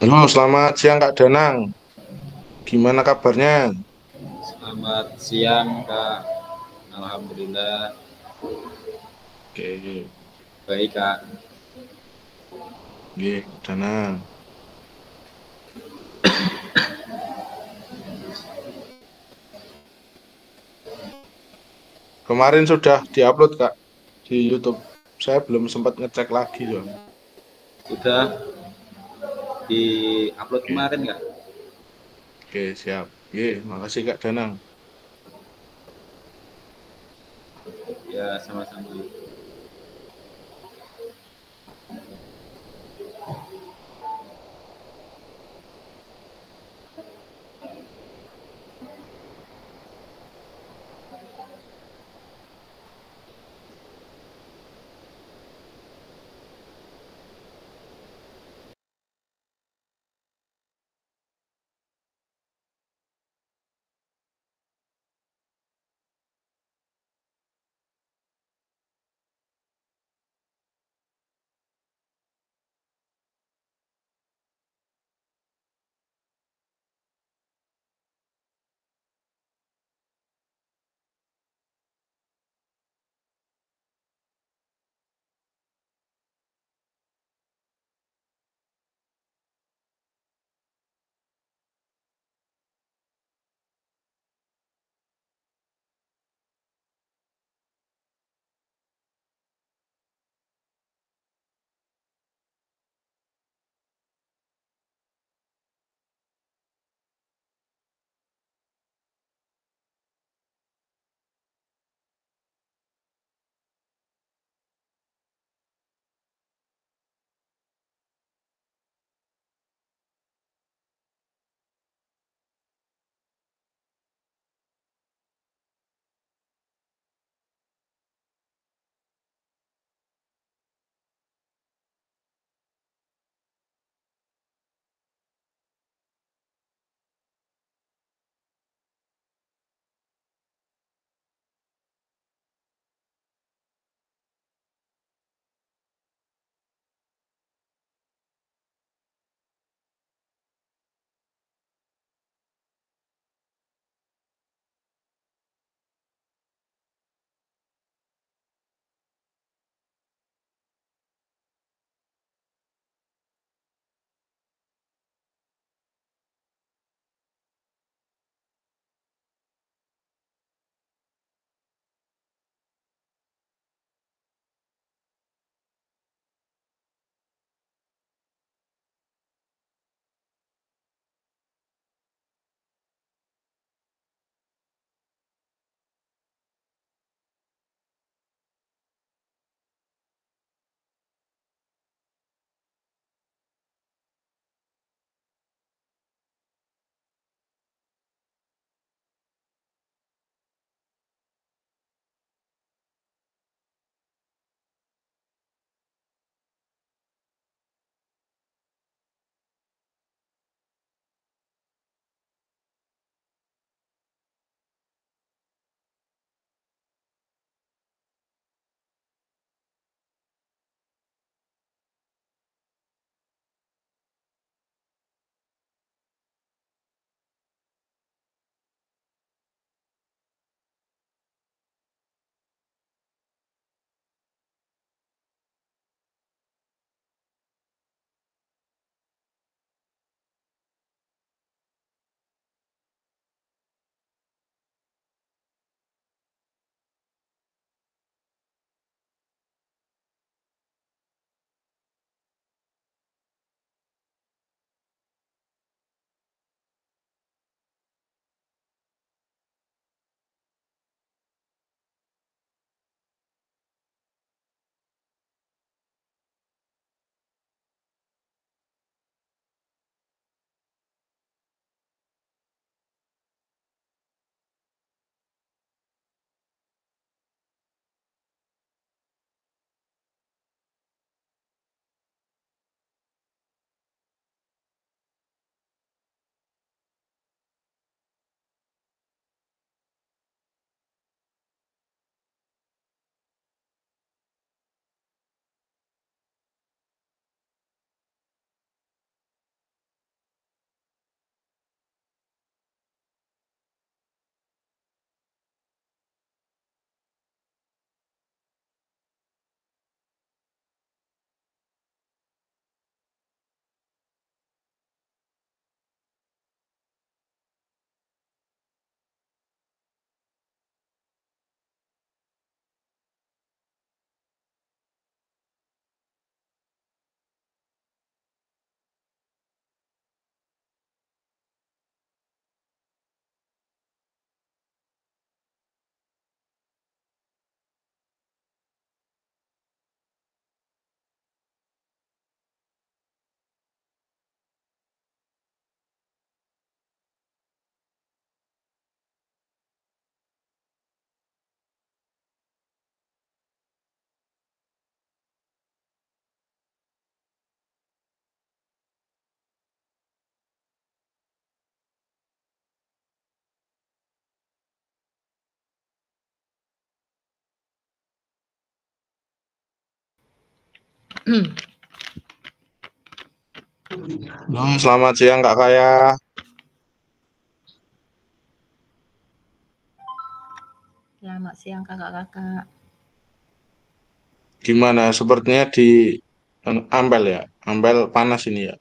Halo, selamat siang Kak Danang. Gimana kabarnya? Selamat siang, Kak. Alhamdulillah Oke, baik, Kak. oke, Kak Danang. Kemarin sudah diupload Kak di YouTube. Saya belum sempat ngecek lagi soalnya. Sudah di-upload Oke, kemarin, Kak? oke, siap. Oke, makasih Kak Danang. Ya, sama-sama. Selamat siang Kak Kaya. Selamat siang kakak-kakak. Gimana? Sepertinya di Ampel ya. Ampel panas ini ya.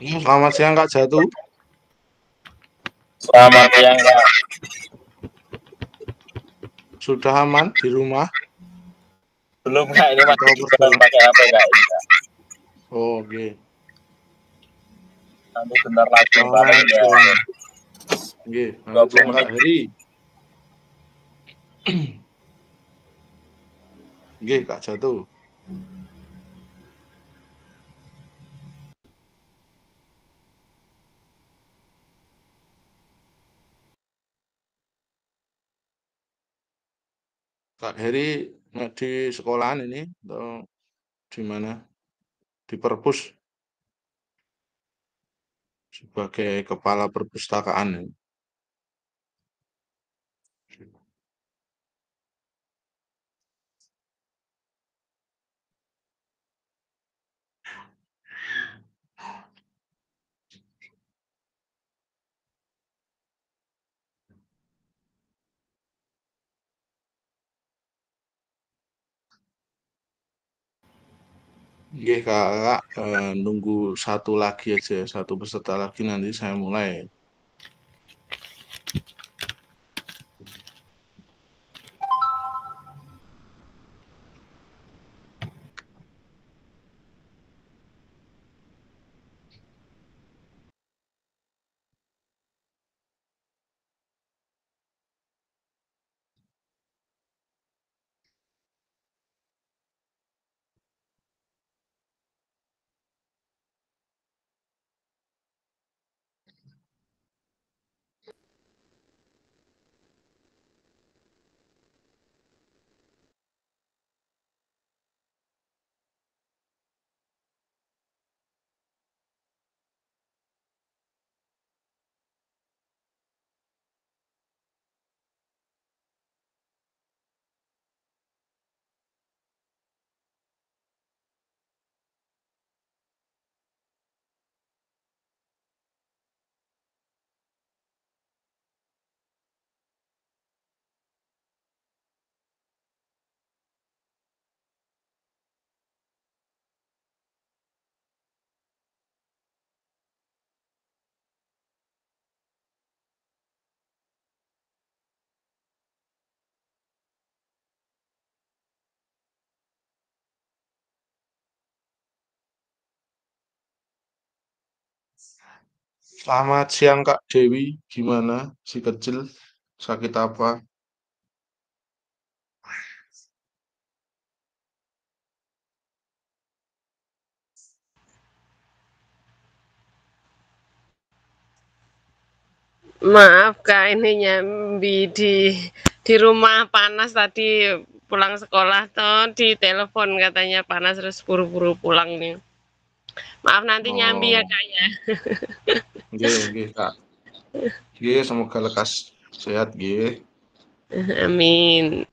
Selamat siang Kak Jatu. Selamat siang, Kak. Sudah aman di rumah? Belum, Kak. Ini masih Atau di jalan pakai HP, Kak. Ini, Kak. Oh, oke. Nanti bentar lagi Selamat paling ya siang. Oke, 20 siang Kak menit. Heri. Oke, Kak Jatu. Kak Heri di sekolahan ini atau di mana? Di perpus sebagai kepala perpustakaan. Ya. Oke, Kakak nunggu satu lagi aja, satu peserta lagi nanti saya mulai. Selamat siang Kak Dewi, gimana si kecil? Sakit apa? Maaf Kak, ini nyambi di rumah panas tadi pulang sekolah toh di telepon katanya panas terus buru-buru pulang nih. Maaf nanti nyambi ya Oh, Kak ya. oke Kak. Oke, semoga lekas sehat, oke. Amin.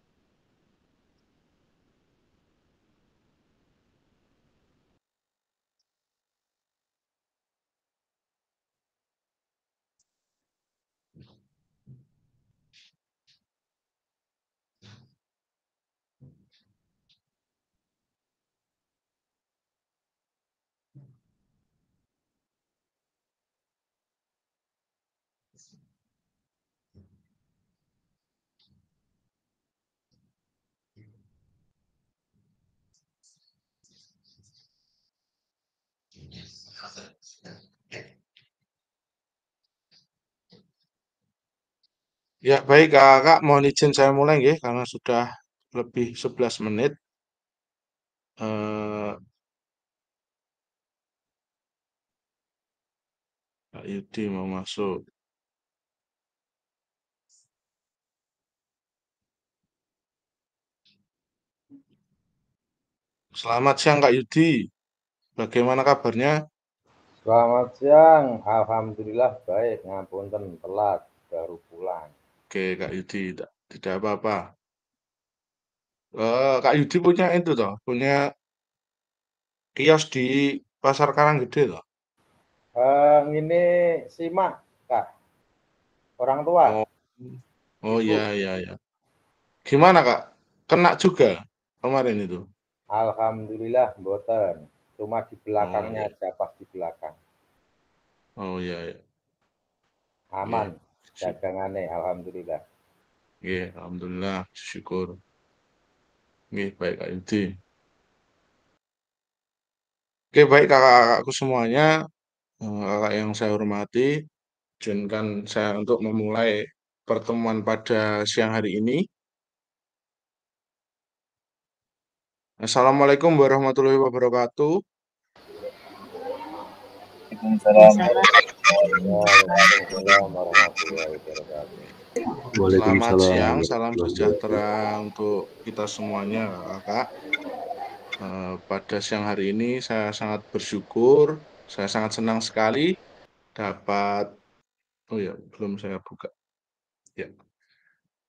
Ya, baik Kakak, mohon izin saya mulai nggih karena sudah lebih 11 menit. Eh, Kak Yudi mau masuk. Selamat siang Kak Yudi. Bagaimana kabarnya? Selamat siang, alhamdulillah baik, ngapunten telat baru pulang. Oke, Kak Yudi, tidak apa-apa. Kak Yudi punya itu toh, punya kios di Pasar Karanggede toh? Ini simak, Kak, orang tua, Oh, oh ibu, ya ya ya. Gimana Kak? Kena juga kemarin itu? alhamdulillah mboten, cuma di Oh belakangnya ya, aja pas di belakang, oh ya ya. aman, Oke, dagangannya, alhamdulillah. oke, alhamdulillah, syukur. Oke, baik Kak Yudi. Oke, baik kakak-kakakku semuanya, kakak yang saya hormati, izinkan saya untuk memulai pertemuan pada siang hari ini. Assalamualaikum warahmatullahi wabarakatuh. Waalaikumsalam. Waalaikumsalam warahmatullahi wabarakatuh. Selamat siang, salam sejahtera untuk kita semuanya, kakak. Pada siang hari ini saya sangat bersyukur, saya sangat senang sekali dapat, oh ya, belum saya buka. Ya,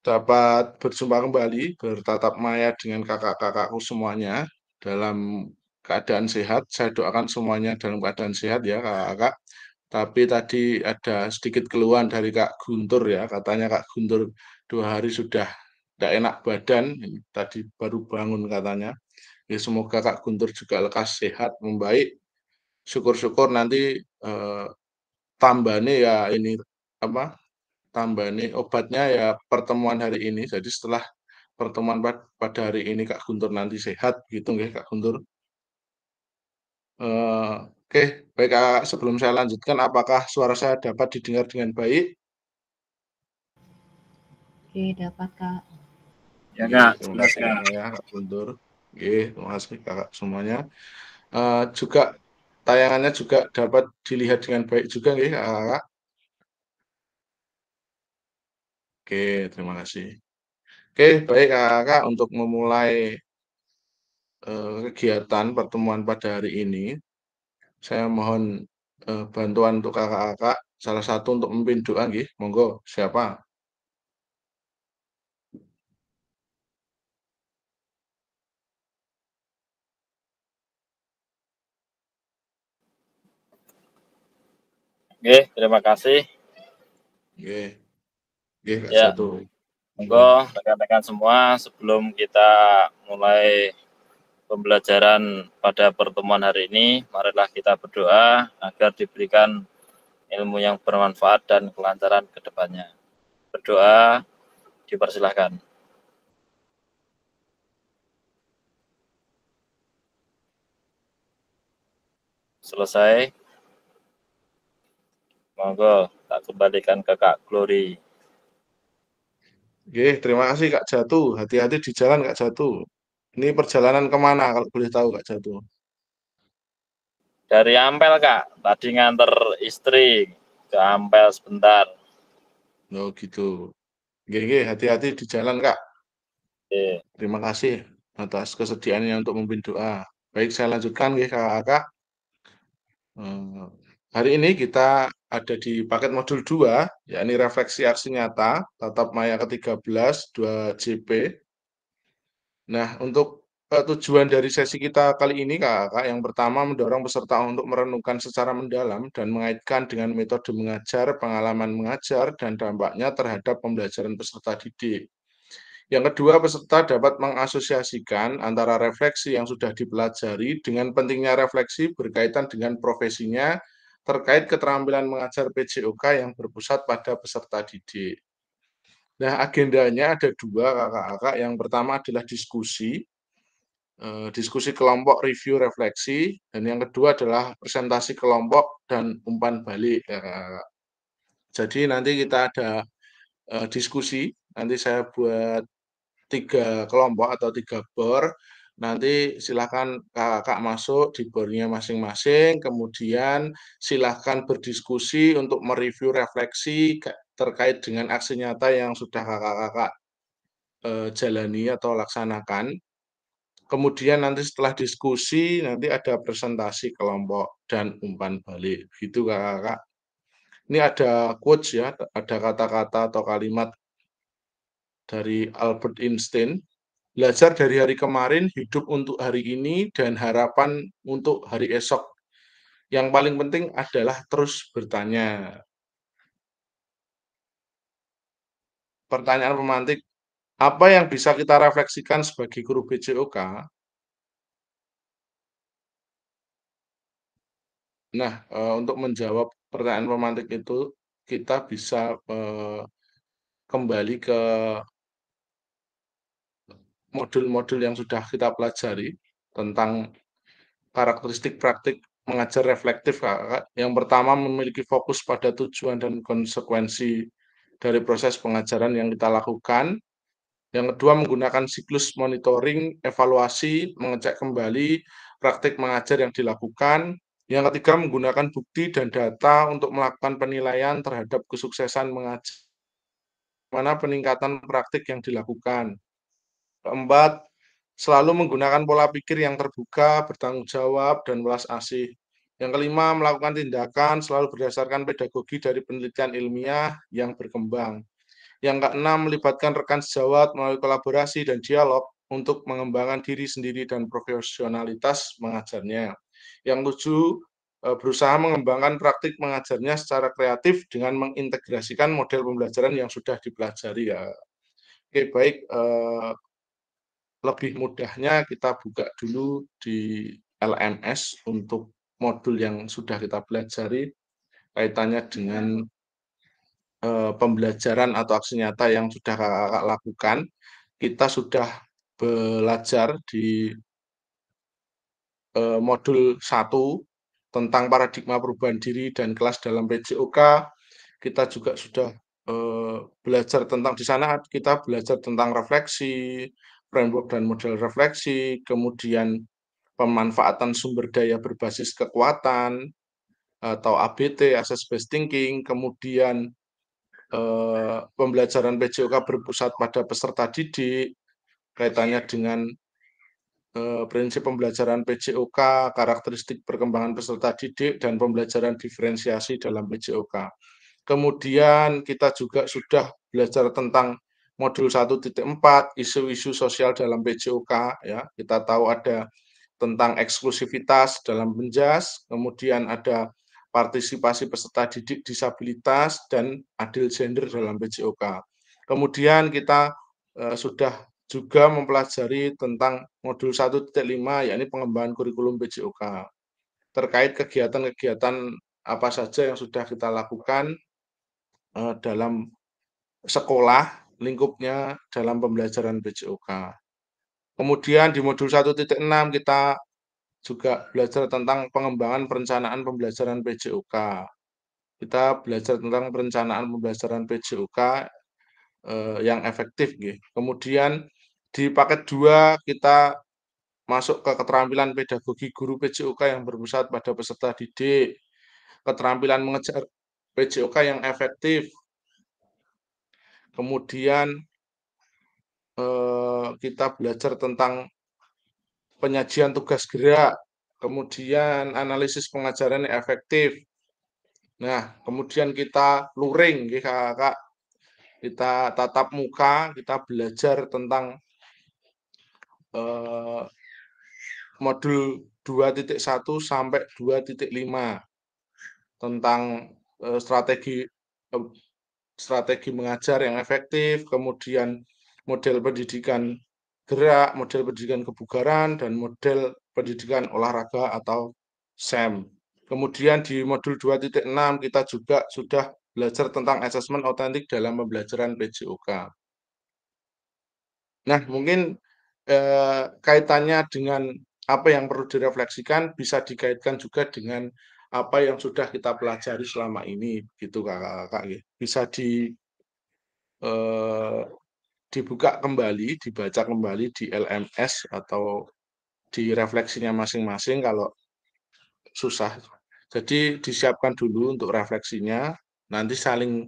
dapat berjumpa kembali, bertatap maya dengan kakak-kakakku semuanya dalam keadaan sehat. Saya doakan semuanya dalam keadaan sehat ya kakak-kakak. Tapi tadi ada sedikit keluhan dari Kak Guntur ya, katanya Kak Guntur 2 hari sudah tidak enak badan, tadi baru bangun katanya. Ya, semoga Kak Guntur juga lekas sehat, membaik. Syukur-syukur nanti tambahnya ya ini apa? Tambahnya obatnya ya pertemuan hari ini. Jadi setelah pertemuan pada hari ini Kak Guntur nanti sehat, gitu nggih Kak Guntur. Oke, baik Kak, sebelum saya lanjutkan, apakah suara saya dapat didengar dengan baik? Oke, dapat Kak. Ya Oke, Kak, terima jelas kasih Kak. ya Kak Guntur. Oke, terima kasih Kakak semuanya. Juga tayangannya juga dapat dilihat dengan baik juga nggih Kakak. Oke, terima kasih. Oke, baik Kakak, untuk memulai kegiatan pertemuan pada hari ini, saya mohon bantuan untuk kakak-kakak, salah satu untuk memimpin doa nggih. Monggo, siapa? Oke, terima kasih. Nggih. Nggih, Kak Ya, Jatuh. monggo rekan-rekan semua, sebelum kita mulai pembelajaran pada pertemuan hari ini, marilah kita berdoa agar diberikan ilmu yang bermanfaat dan kelancaran ke depannya. Berdoa, dipersilahkan. Selesai. Monggo, tak kembalikan ke Kak Glory. Nggih, terima kasih Kak Jatuh. Hati-hati di jalan Kak Jatuh. Ini perjalanan kemana kalau boleh tahu Kak Jatuh? Dari Ampel Kak, tadi nganter istri ke Ampel sebentar. Oh gitu. Nggih, nggih, hati-hati di jalan Kak. Oke. Terima kasih atas kesediaannya untuk memimpin doa. Baik, saya lanjutkan nggih Kakak. Hari ini kita ada di paket modul 2, yakni refleksi aksi nyata, tatap maya ke-13, 2JP. Nah, untuk tujuan dari sesi kita kali ini, Kakak, yang pertama mendorong peserta untuk merenungkan secara mendalam dan mengaitkan dengan metode mengajar, pengalaman mengajar, dan dampaknya terhadap pembelajaran peserta didik. Yang kedua, peserta dapat mengasosiasikan antara refleksi yang sudah dipelajari dengan pentingnya refleksi berkaitan dengan profesinya terkait keterampilan mengajar PJOK yang berpusat pada peserta didik. Nah, agendanya ada 2, kakak-kakak. Yang pertama adalah diskusi kelompok review refleksi, dan yang kedua adalah presentasi kelompok dan umpan balik, kakak-kakak. Jadi nanti kita ada diskusi. Nanti saya buat 3 kelompok atau 3 bor. Nanti silakan kakak masuk di bornya masing-masing, kemudian silakan berdiskusi untuk mereview refleksi terkait dengan aksi nyata yang sudah kakak-kakak jalani atau laksanakan. Kemudian nanti setelah diskusi, nanti ada presentasi kelompok dan umpan balik. Gitu kakak-kakak. Ini ada quotes ya, ada kata-kata atau kalimat dari Albert Einstein. Belajar dari hari kemarin, hidup untuk hari ini, dan harapan untuk hari esok. Yang paling penting adalah terus bertanya. Pertanyaan pemantik, apa yang bisa kita refleksikan sebagai guru BCOK? Nah, untuk menjawab pertanyaan pemantik itu, kita bisa kembali ke modul-modul yang sudah kita pelajari tentang karakteristik praktik mengajar reflektif, Kakak. Yang pertama, memiliki fokus pada tujuan dan konsekuensi dari proses pengajaran yang kita lakukan. Yang kedua, menggunakan siklus monitoring, evaluasi, mengecek kembali praktik mengajar yang dilakukan. Yang ketiga, menggunakan bukti dan data untuk melakukan penilaian terhadap kesuksesan mengajar, mana peningkatan praktik yang dilakukan. Keempat, selalu menggunakan pola pikir yang terbuka, bertanggung jawab, dan welas asih. Yang kelima, melakukan tindakan selalu berdasarkan pedagogi dari penelitian ilmiah yang berkembang. Yang keenam, melibatkan rekan sejawat melalui kolaborasi dan dialog untuk mengembangkan diri sendiri dan profesionalitas mengajarnya. Yang tujuh, berusaha mengembangkan praktik mengajarnya secara kreatif dengan mengintegrasikan model pembelajaran yang sudah dipelajari. Ya. Oke, baik. Lebih mudahnya kita buka dulu di LMS untuk modul yang sudah kita pelajari kaitannya dengan pembelajaran atau aksi nyata yang sudah kakak lakukan. Kita sudah belajar di modul 1 tentang paradigma perubahan diri dan kelas dalam PJOK. Kita juga sudah belajar tentang, di sana kita belajar tentang refleksi, framework dan model refleksi, kemudian pemanfaatan sumber daya berbasis kekuatan atau ABT, Assess Based Thinking, kemudian pembelajaran PJOK berpusat pada peserta didik, kaitannya dengan prinsip pembelajaran PJOK, karakteristik perkembangan peserta didik, dan pembelajaran diferensiasi dalam PJOK. Kemudian kita juga sudah belajar tentang modul 1.4, isu-isu sosial dalam PJOK. Ya. Kita tahu ada tentang eksklusivitas dalam penjas, kemudian ada partisipasi peserta didik disabilitas, dan adil gender dalam PJOK. Kemudian kita sudah juga mempelajari tentang modul 1.5, yakni pengembangan kurikulum PJOK. Terkait kegiatan-kegiatan apa saja yang sudah kita lakukan dalam sekolah, lingkupnya dalam pembelajaran PJOK. Kemudian di modul 1.6 kita juga belajar tentang pengembangan perencanaan pembelajaran PJOK. Kita belajar tentang perencanaan pembelajaran PJOK yang efektif. Kemudian di paket 2 kita masuk ke keterampilan pedagogi guru PJOK yang berpusat pada peserta didik, keterampilan mengejar PJOK yang efektif, kemudian kita belajar tentang penyajian tugas gerak, kemudian analisis pengajaran yang efektif. Nah, kemudian kita luring, Kak. Kita tatap muka, kita belajar tentang modul 2.1 sampai 2.5 tentang strategi mengajar yang efektif, kemudian model pendidikan gerak, model pendidikan kebugaran, dan model pendidikan olahraga atau SEM. Kemudian di modul 2.6 kita juga sudah belajar tentang asesmen otentik dalam pembelajaran PJOK. Nah, mungkin kaitannya dengan apa yang perlu direfleksikan bisa dikaitkan juga dengan apa yang sudah kita pelajari selama ini, gitu kakak-kakak. Bisa eh, dibuka kembali, dibaca kembali di LMS atau di refleksinya masing-masing kalau susah. Jadi disiapkan dulu untuk refleksinya, nanti saling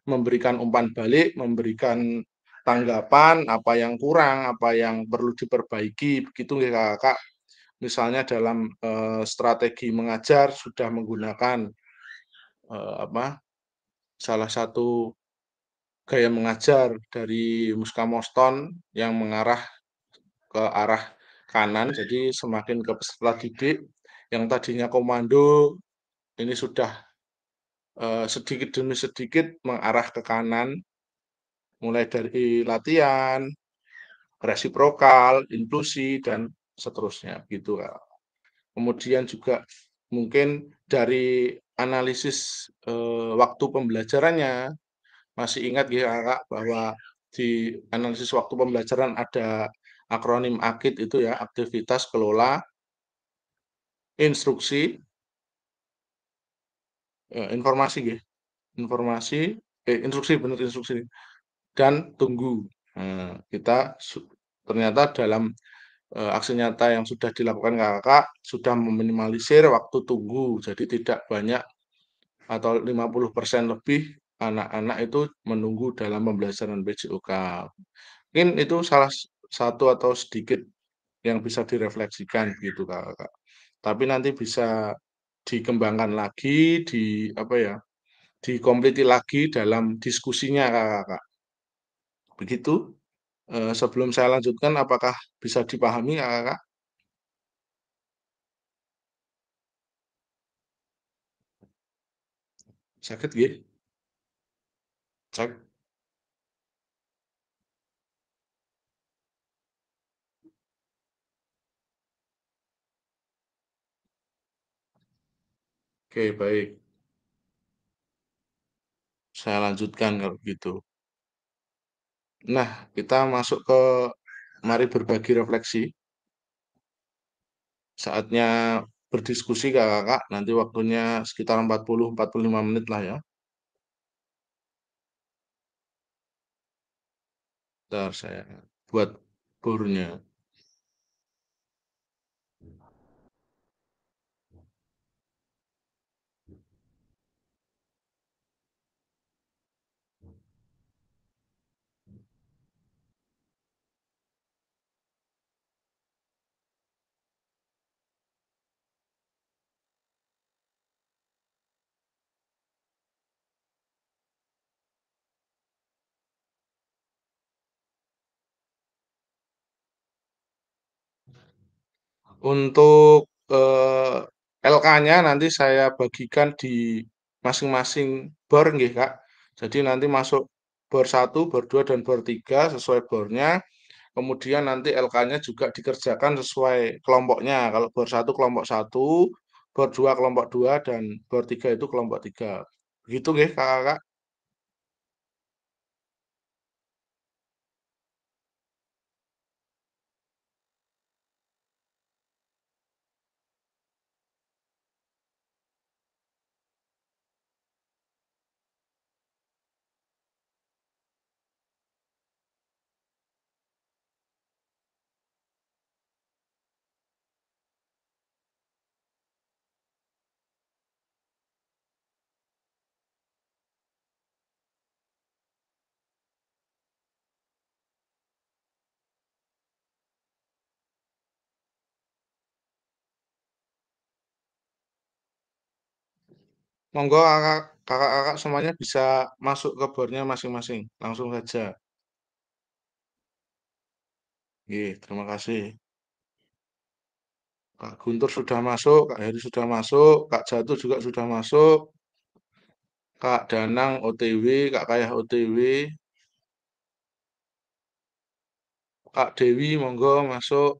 memberikan umpan balik, memberikan tanggapan, apa yang kurang, apa yang perlu diperbaiki, begitu ya kakak. Misalnya dalam strategi mengajar sudah menggunakan apa salah satu gaya mengajar dari Muska Moston yang mengarah ke arah kanan, jadi semakin ke peserta didik yang tadinya komando ini sudah sedikit demi sedikit mengarah ke kanan, mulai dari latihan, resiprokal, inklusi, dan seterusnya. Gitu, Kak. Kemudian juga mungkin dari analisis waktu pembelajarannya, masih ingat ya Kak, bahwa di analisis waktu pembelajaran ada akronim AKID itu ya, aktivitas, kelola, instruksi, informasi ya, informasi, instruksi benar instruksi dan tunggu. Nah, kita ternyata dalam aksi nyata yang sudah dilakukan kakak sudah meminimalisir waktu tunggu, jadi tidak banyak atau 50% lebih anak-anak itu menunggu dalam pembelajaran PJOK. Mungkin itu salah satu atau sedikit yang bisa direfleksikan gitu kakak. Tapi nanti bisa dikembangkan lagi, di apa ya, dikompleti lagi dalam diskusinya kakak. Begitu. Sebelum saya lanjutkan, apakah bisa dipahami kakak? Sakit gitu? Cek. Oke, baik. Saya lanjutkan kalau gitu. Nah, kita masuk ke mari berbagi refleksi. Saatnya berdiskusi kakak, nanti waktunya sekitar 40-45 menit lah ya. Bentar saya buat bornya. Untuk LK-nya nanti saya bagikan di masing-masing bor nggih, Kak. Jadi nanti masuk bor 1, bor 2, dan bor 3 sesuai bornya. Kemudian nanti LK-nya juga dikerjakan sesuai kelompoknya. Kalau bor 1 kelompok 1, bor 2 kelompok 2, dan bor 3 itu kelompok 3. Begitu nggih, Kakak? Monggo kakak-kakak semuanya bisa masuk ke bornya masing-masing. Langsung saja. Oke, terima kasih. Kak Guntur sudah masuk, Kak Heri sudah masuk, Kak Jatuh juga sudah masuk, Kak Danang OTW, Kak Kayah OTW, Kak Dewi monggo masuk.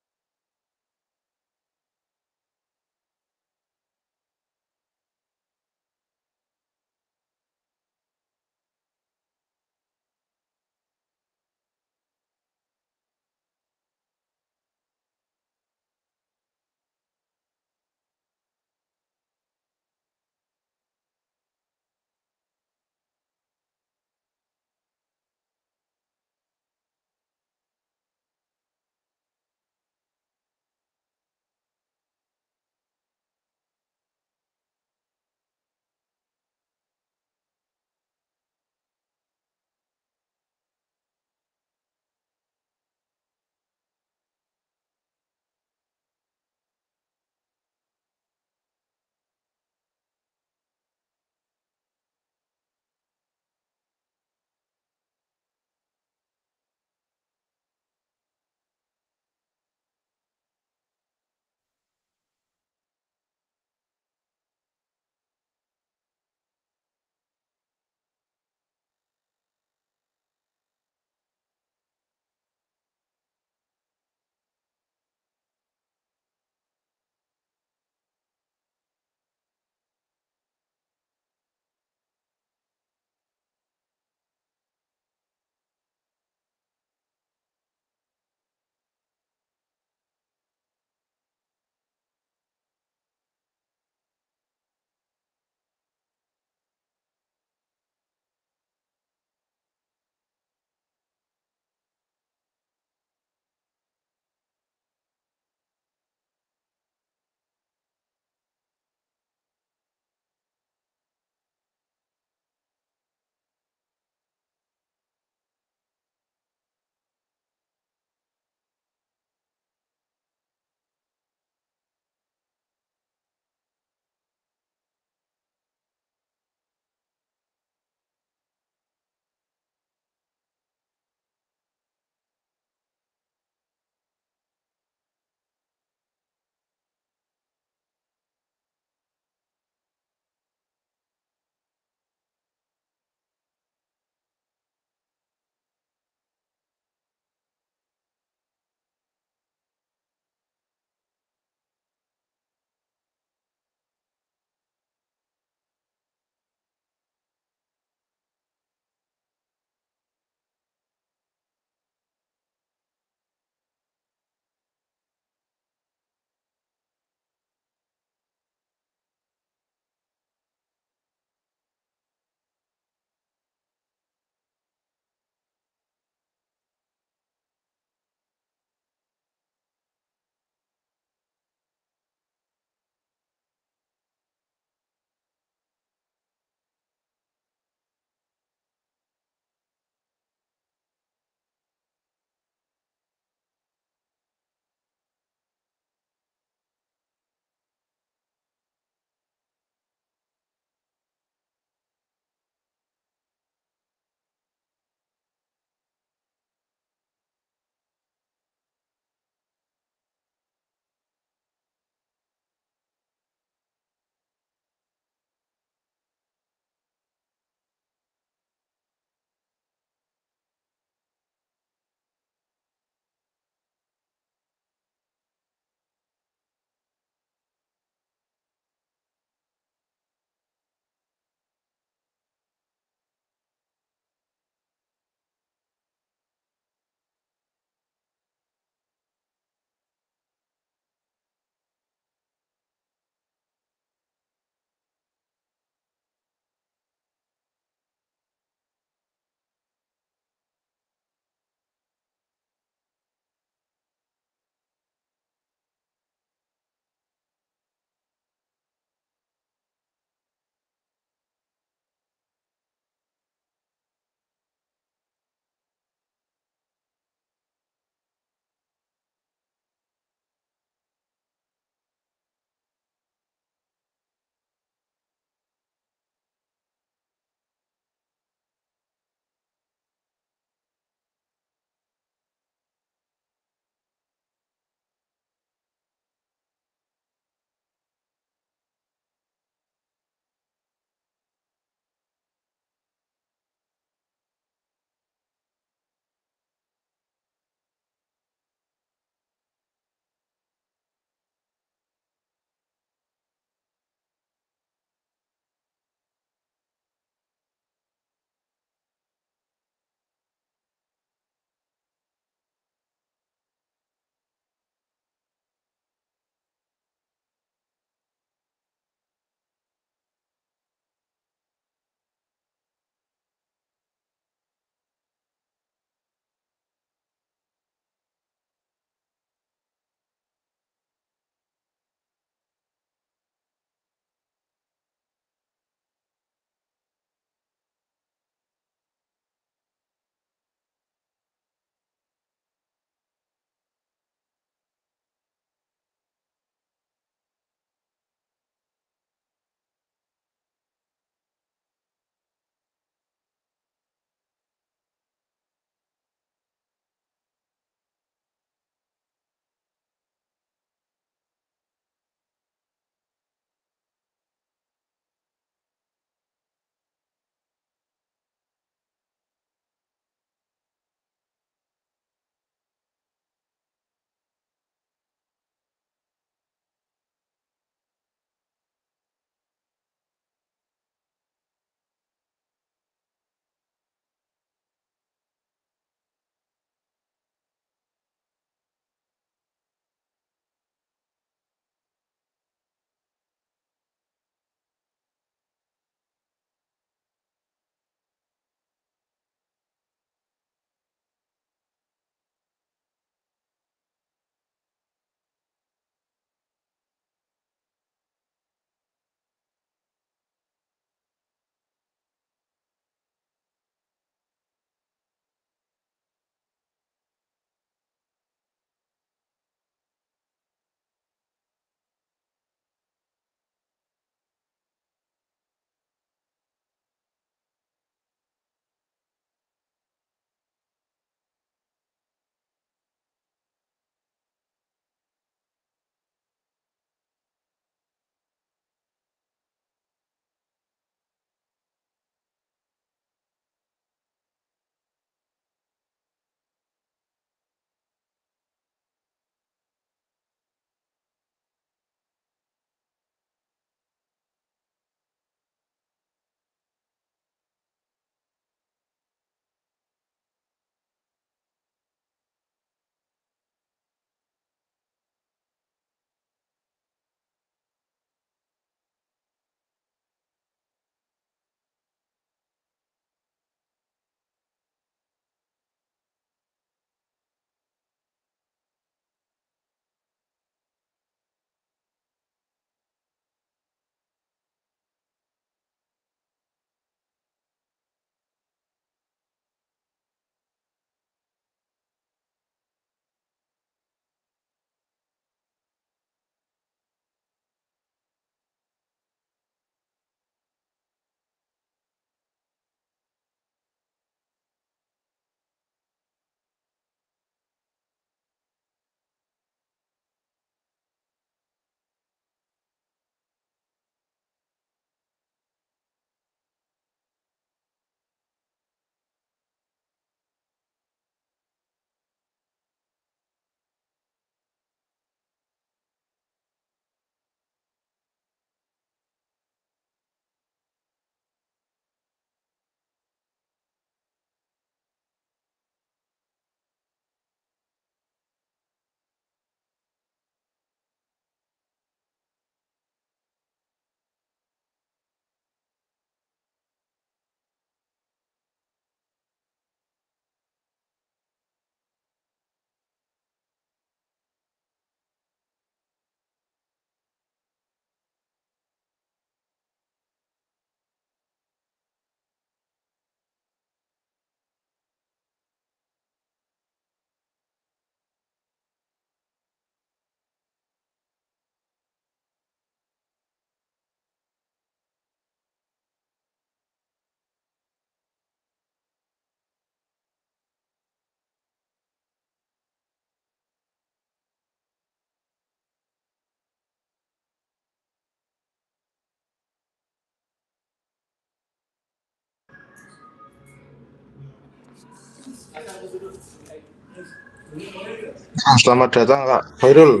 Selamat datang Kak Khairul.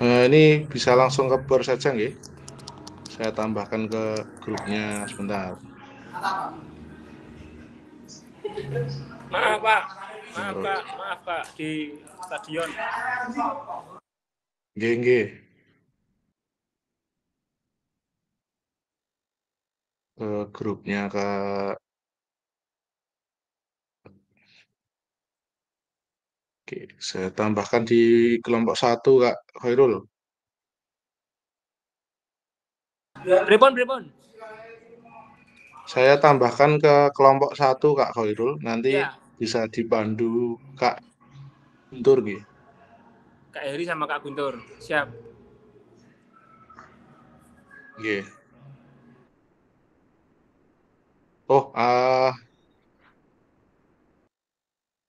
Ini bisa langsung ke bar saja nggih? Saya tambahkan ke grupnya sebentar. Maaf Pak, maaf Kak di stadion. Nggih. Ke grupnya Kak. Oke, saya tambahkan di kelompok 1 Kak Khairul. Pripun? Saya tambahkan ke kelompok 1 Kak Khairul. Nanti Ya, bisa dipandu Kak Guntur nggih. Kak Heri sama Kak Guntur. Siap. Nggih. Oh,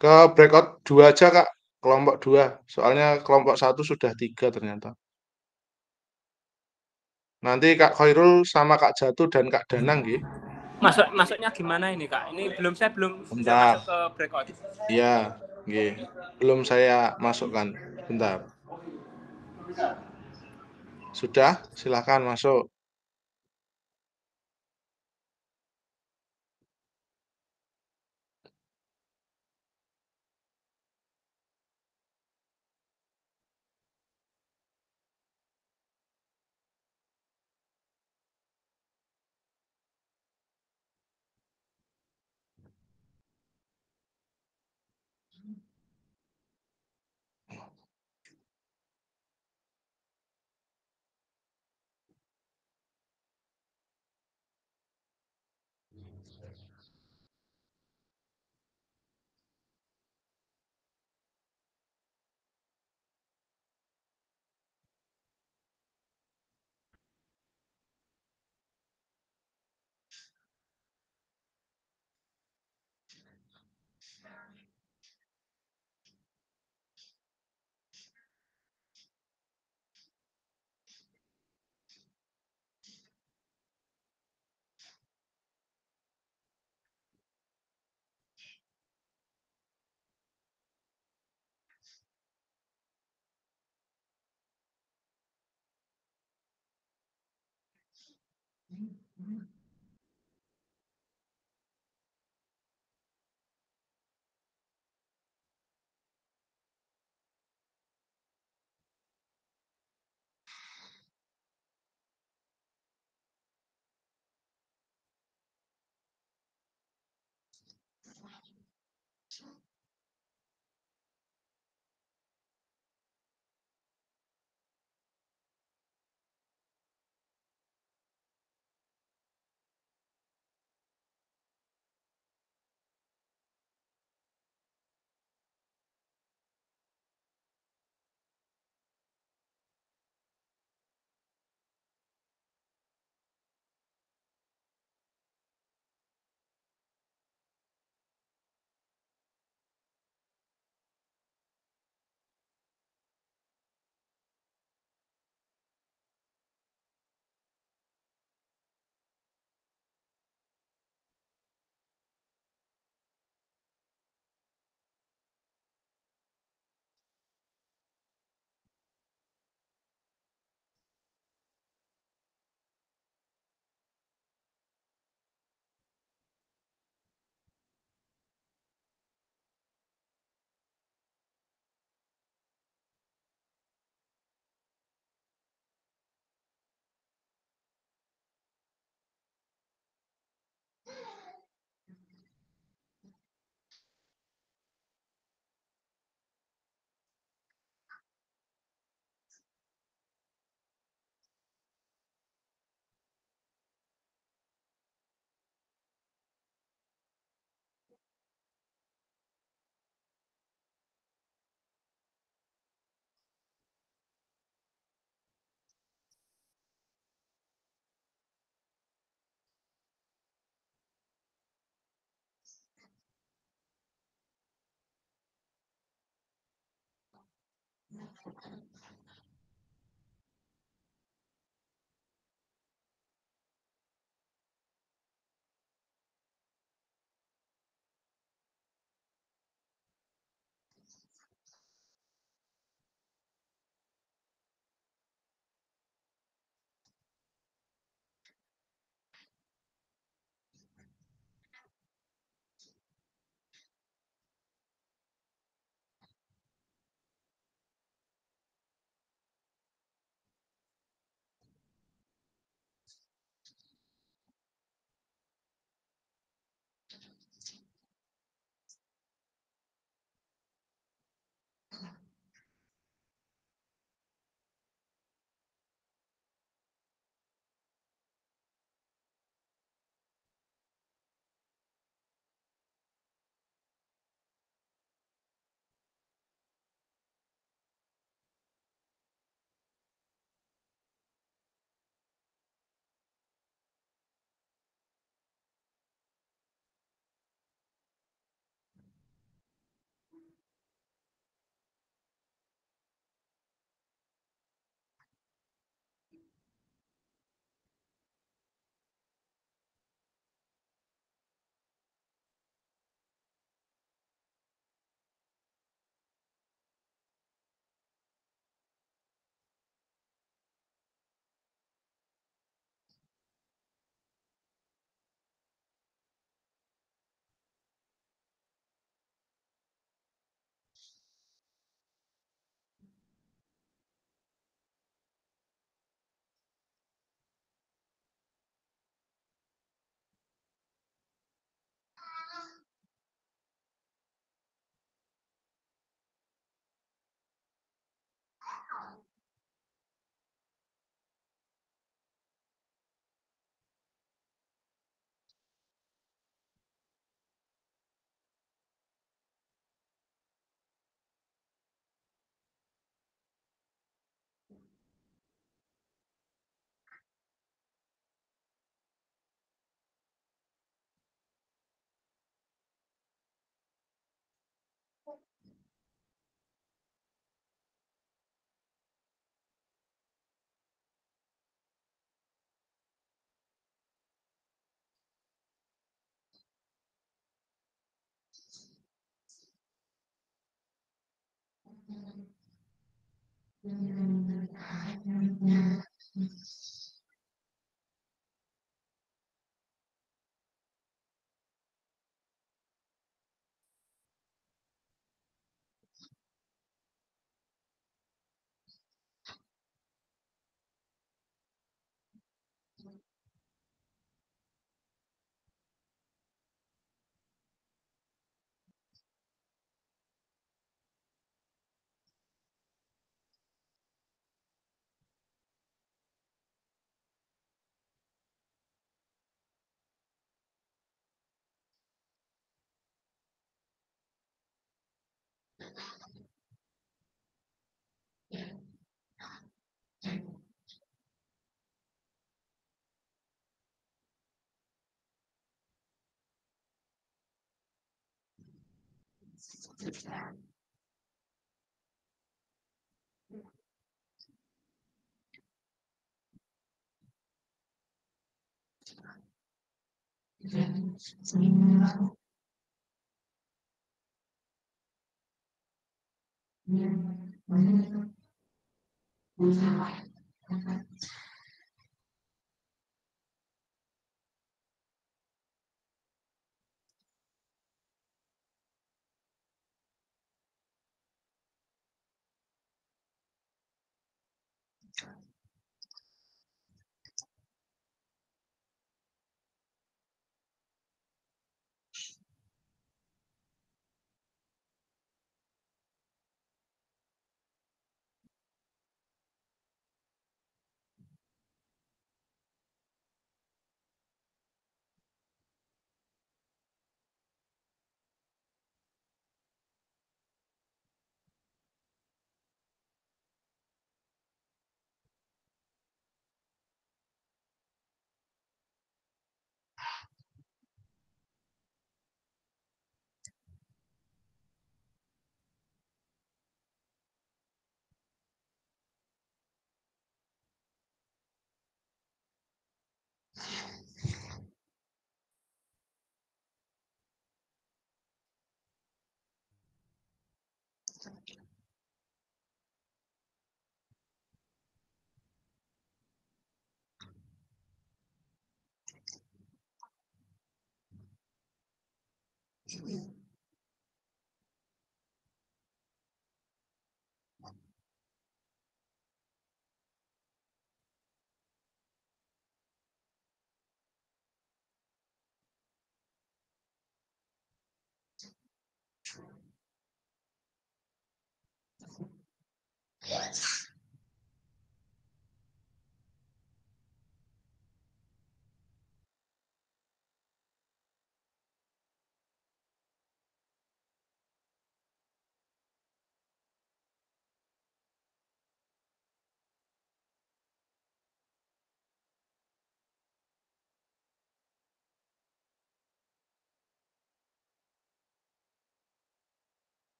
ke breakout 2 aja Kak. Kelompok 2. Soalnya kelompok 1 sudah 3 ternyata. Nanti Kak Khairul sama Kak Jatuh dan Kak Danang nggih. Masuknya gimana ini Kak? Ini saya belum bisa Bentar. masuk ke breakout. Iya, nggih. Belum saya masukkan. Bentar. Sudah, silakan masuk.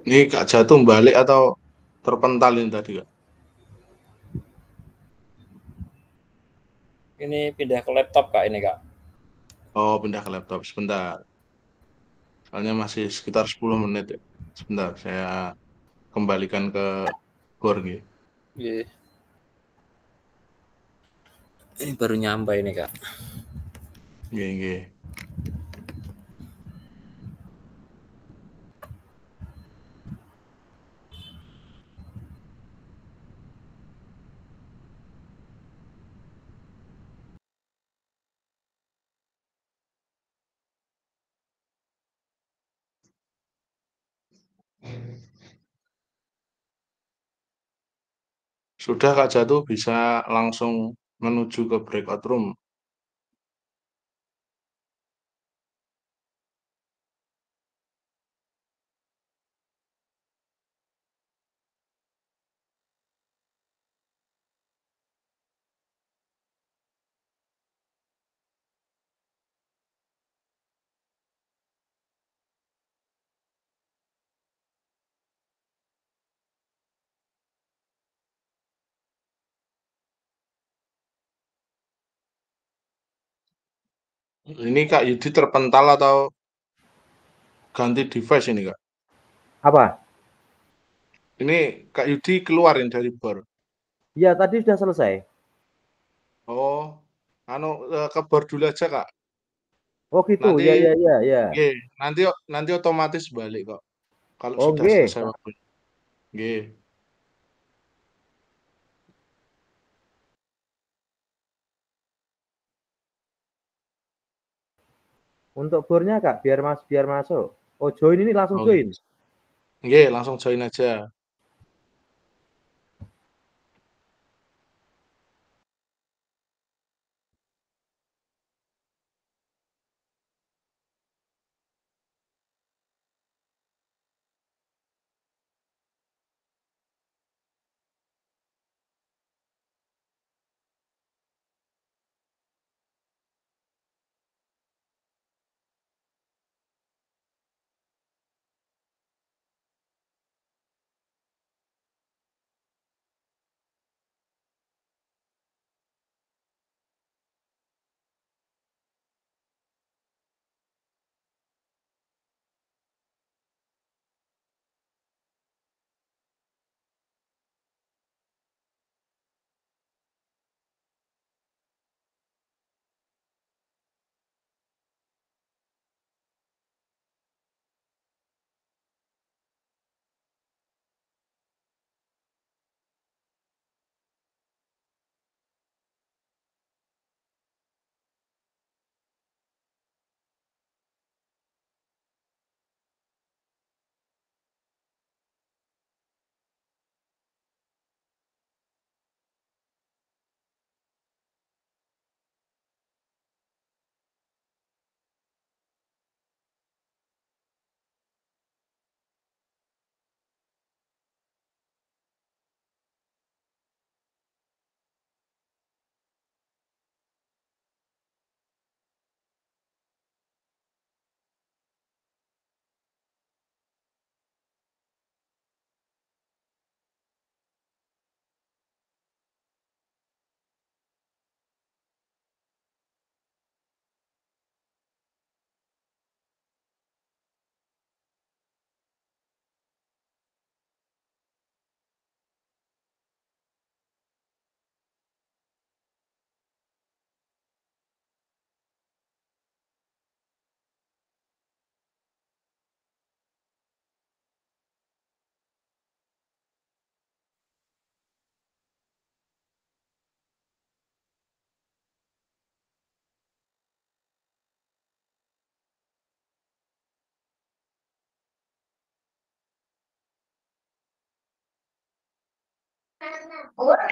Ini Kak jatuh balik atau terpental ini tadi, Kak? Ini pindah ke laptop Kak ini Kak. Oh, pindah ke laptop. Sebentar. Soalnya masih sekitar 10 menit ya. Sebentar, saya kembalikan ke core gitu. Iya. Ini baru nyampe ini Kak. Iya. Sudah Kak Jatuh bisa langsung menuju ke breakout room. Ini Kak Yudi terpental atau ganti device ini Kak? Apa? Ini Kak Yudi keluarin dari bar. Ya, tadi sudah selesai. Oh, ke bar dulu aja Kak. Oh gitu, Nanti, ya. nanti otomatis balik kok. Kalau sudah Oke. selesai waktunya. Nggih. Untuk bornya Kak, biar masuk. Oh, join ini langsung Oh, join. nggih, langsung join aja.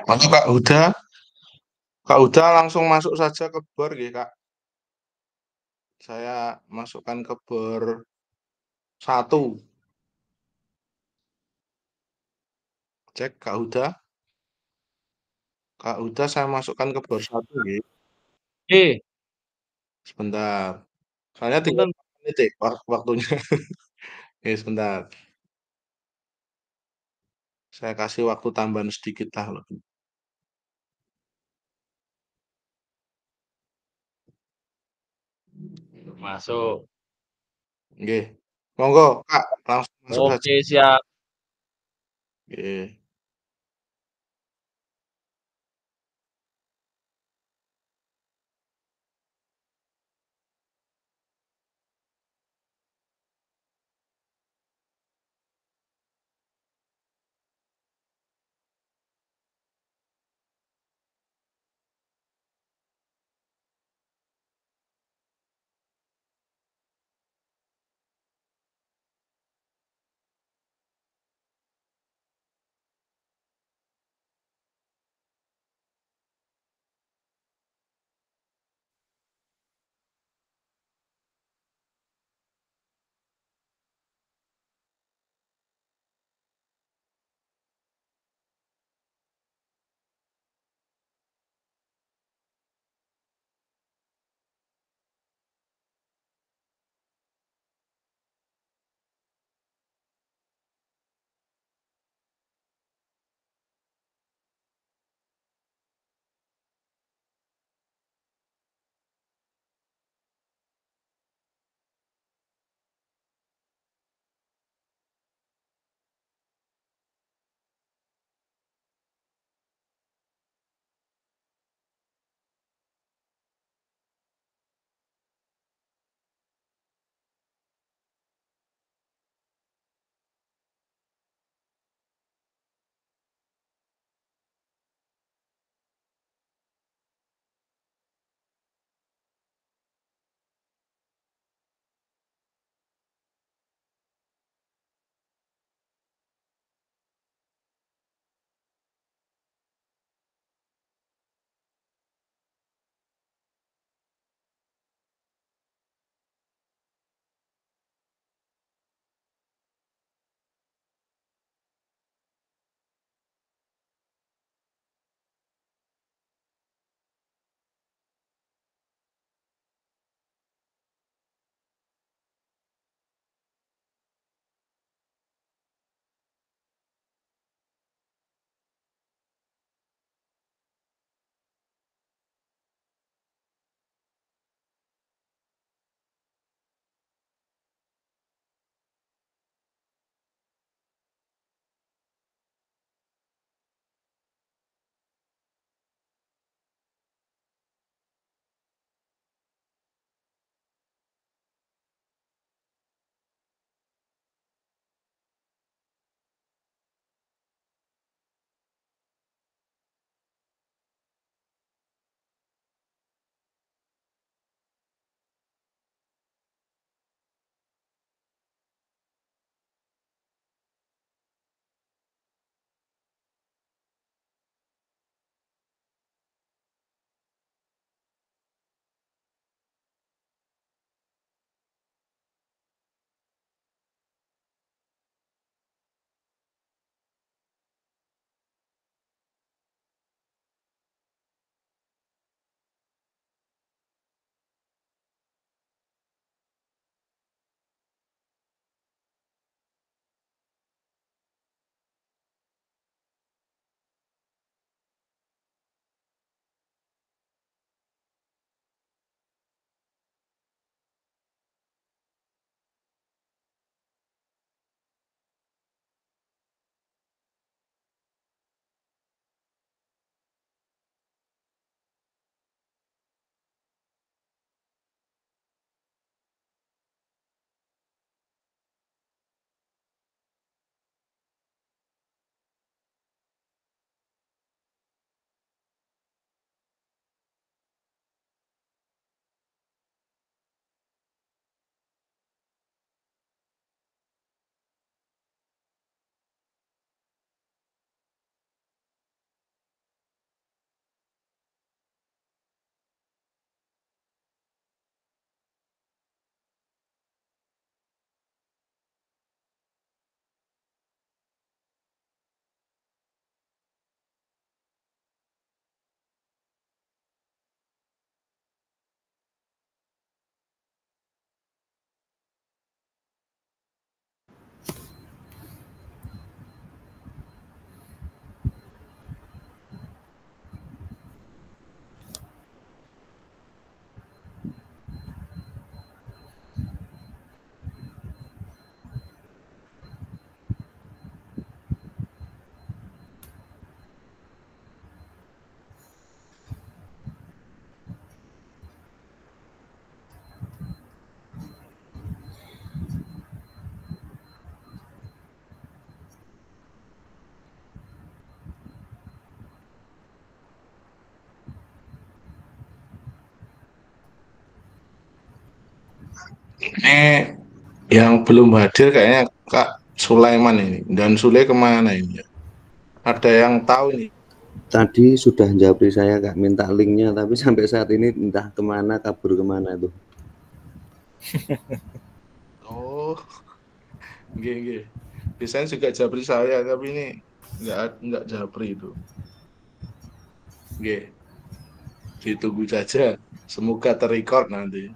Masuk Kak Huda. Kak Huda langsung masuk saja ke bar nggih, Kak. Saya masukkan ke bar 1. Cek Kak Huda. Kak Huda saya masukkan ke bar 1 nggih. Oke. Sebentar. Soalnya tinggal Punten. 4 menit waktunya. Oke, sebentar. Saya kasih waktu tambahan sedikit lah lebih. Masuk. Nggih. Monggo, Kak, langsung masuk saja. Oke, siap. Nggih. Ini yang belum hadir kayaknya Kak Sulaiman ini. Dan Sule kemana ini? Ada yang tahu ini? Tadi sudah japri saya Kak, minta linknya, tapi sampai saat ini entah kemana, kabur kemana itu. Oh, nggih. Biasanya juga japri saya, tapi ini nggak japri itu. Nggih. Ditunggu saja. Semoga terrecord nanti.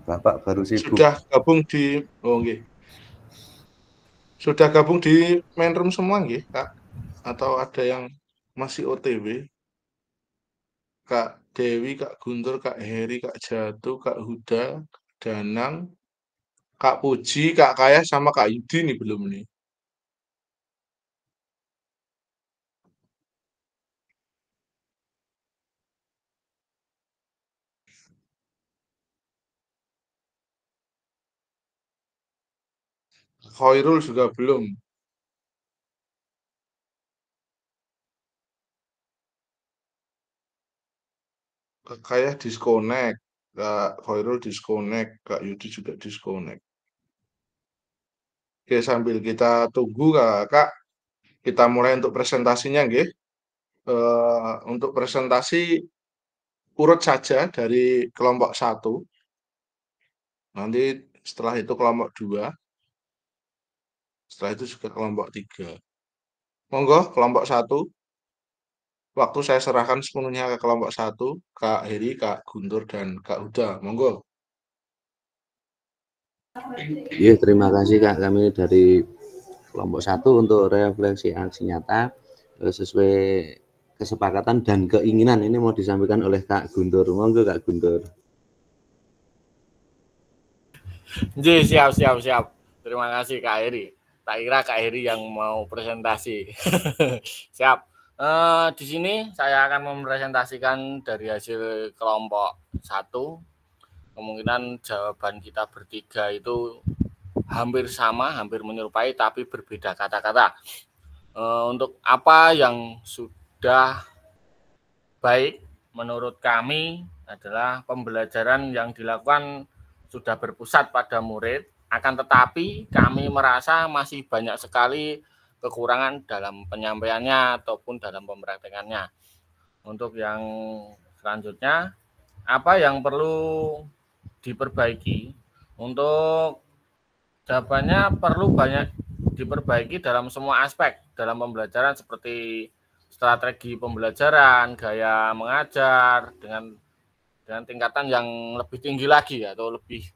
Bapak baru sibuk. Sudah gabung di nggih. Sudah gabung di main room semua nggih, Kak? Atau ada yang masih OTW? Kak Dewi, Kak Guntur, Kak Heri, Kak Jatuh, Kak Huda, Danang, Kak Puji, Kak Kaya, sama Kak Yudi nih belum nih. Khairul juga belum. Kak Kaya disconnect, Kak Khairul disconnect, Kak Yudi juga disconnect. Oke, sambil kita tunggu Kak, kita mulai untuk presentasinya nggih. Untuk presentasi urut saja dari kelompok 1. Nanti setelah itu kelompok 2. Setelah itu juga kelompok 3. Monggo kelompok 1. Waktu saya serahkan sepenuhnya ke kelompok 1, Kak Heri, Kak Guntur, dan Kak Huda. Monggo. Iya, terima kasih Kak, kami dari kelompok 1 untuk refleksi aksi nyata sesuai kesepakatan dan keinginan ini mau disampaikan oleh Kak Guntur. Monggo Kak Guntur. Ji, siap. Terima kasih Kak Heri. Tak kira Kak Heri yang mau presentasi. Siap. Di sini saya akan mempresentasikan dari hasil kelompok 1. Kemungkinan jawaban kita bertiga itu hampir sama, hampir menyerupai, tapi berbeda kata-kata. Untuk apa yang sudah baik menurut kami adalah pembelajaran yang dilakukan sudah berpusat pada murid, akan tetapi kami merasa masih banyak sekali kekurangan dalam penyampaiannya ataupun dalam pempraktekannya. Untuk yang selanjutnya, apa yang perlu diperbaiki? Untuk jawabannya perlu banyak diperbaiki dalam semua aspek dalam pembelajaran, seperti strategi pembelajaran, gaya mengajar dengan tingkatan yang lebih tinggi lagi atau lebih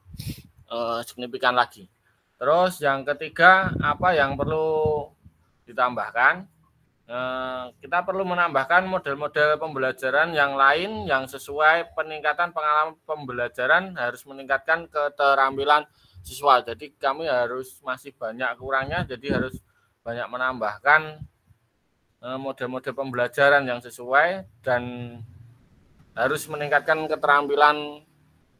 signifikan lagi. Terus yang ketiga, apa yang perlu ditambahkan? Kita perlu menambahkan model-model pembelajaran yang lain yang sesuai peningkatan pengalaman pembelajaran, harus meningkatkan keterampilan siswa. Jadi kami harus masih banyak kurangnya, jadi harus banyak menambahkan model-model pembelajaran yang sesuai dan harus meningkatkan keterampilan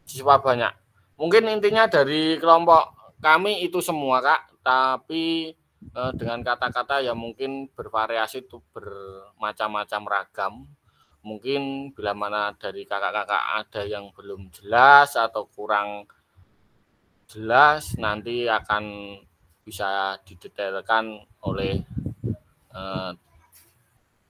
siswa banyak. Mungkin intinya dari kelompok kami itu semua Kak, tapi dengan kata-kata yang mungkin bervariasi itu bermacam-macam ragam. Mungkin bila mana dari kakak-kakak ada yang belum jelas atau kurang jelas, nanti akan bisa didetailkan oleh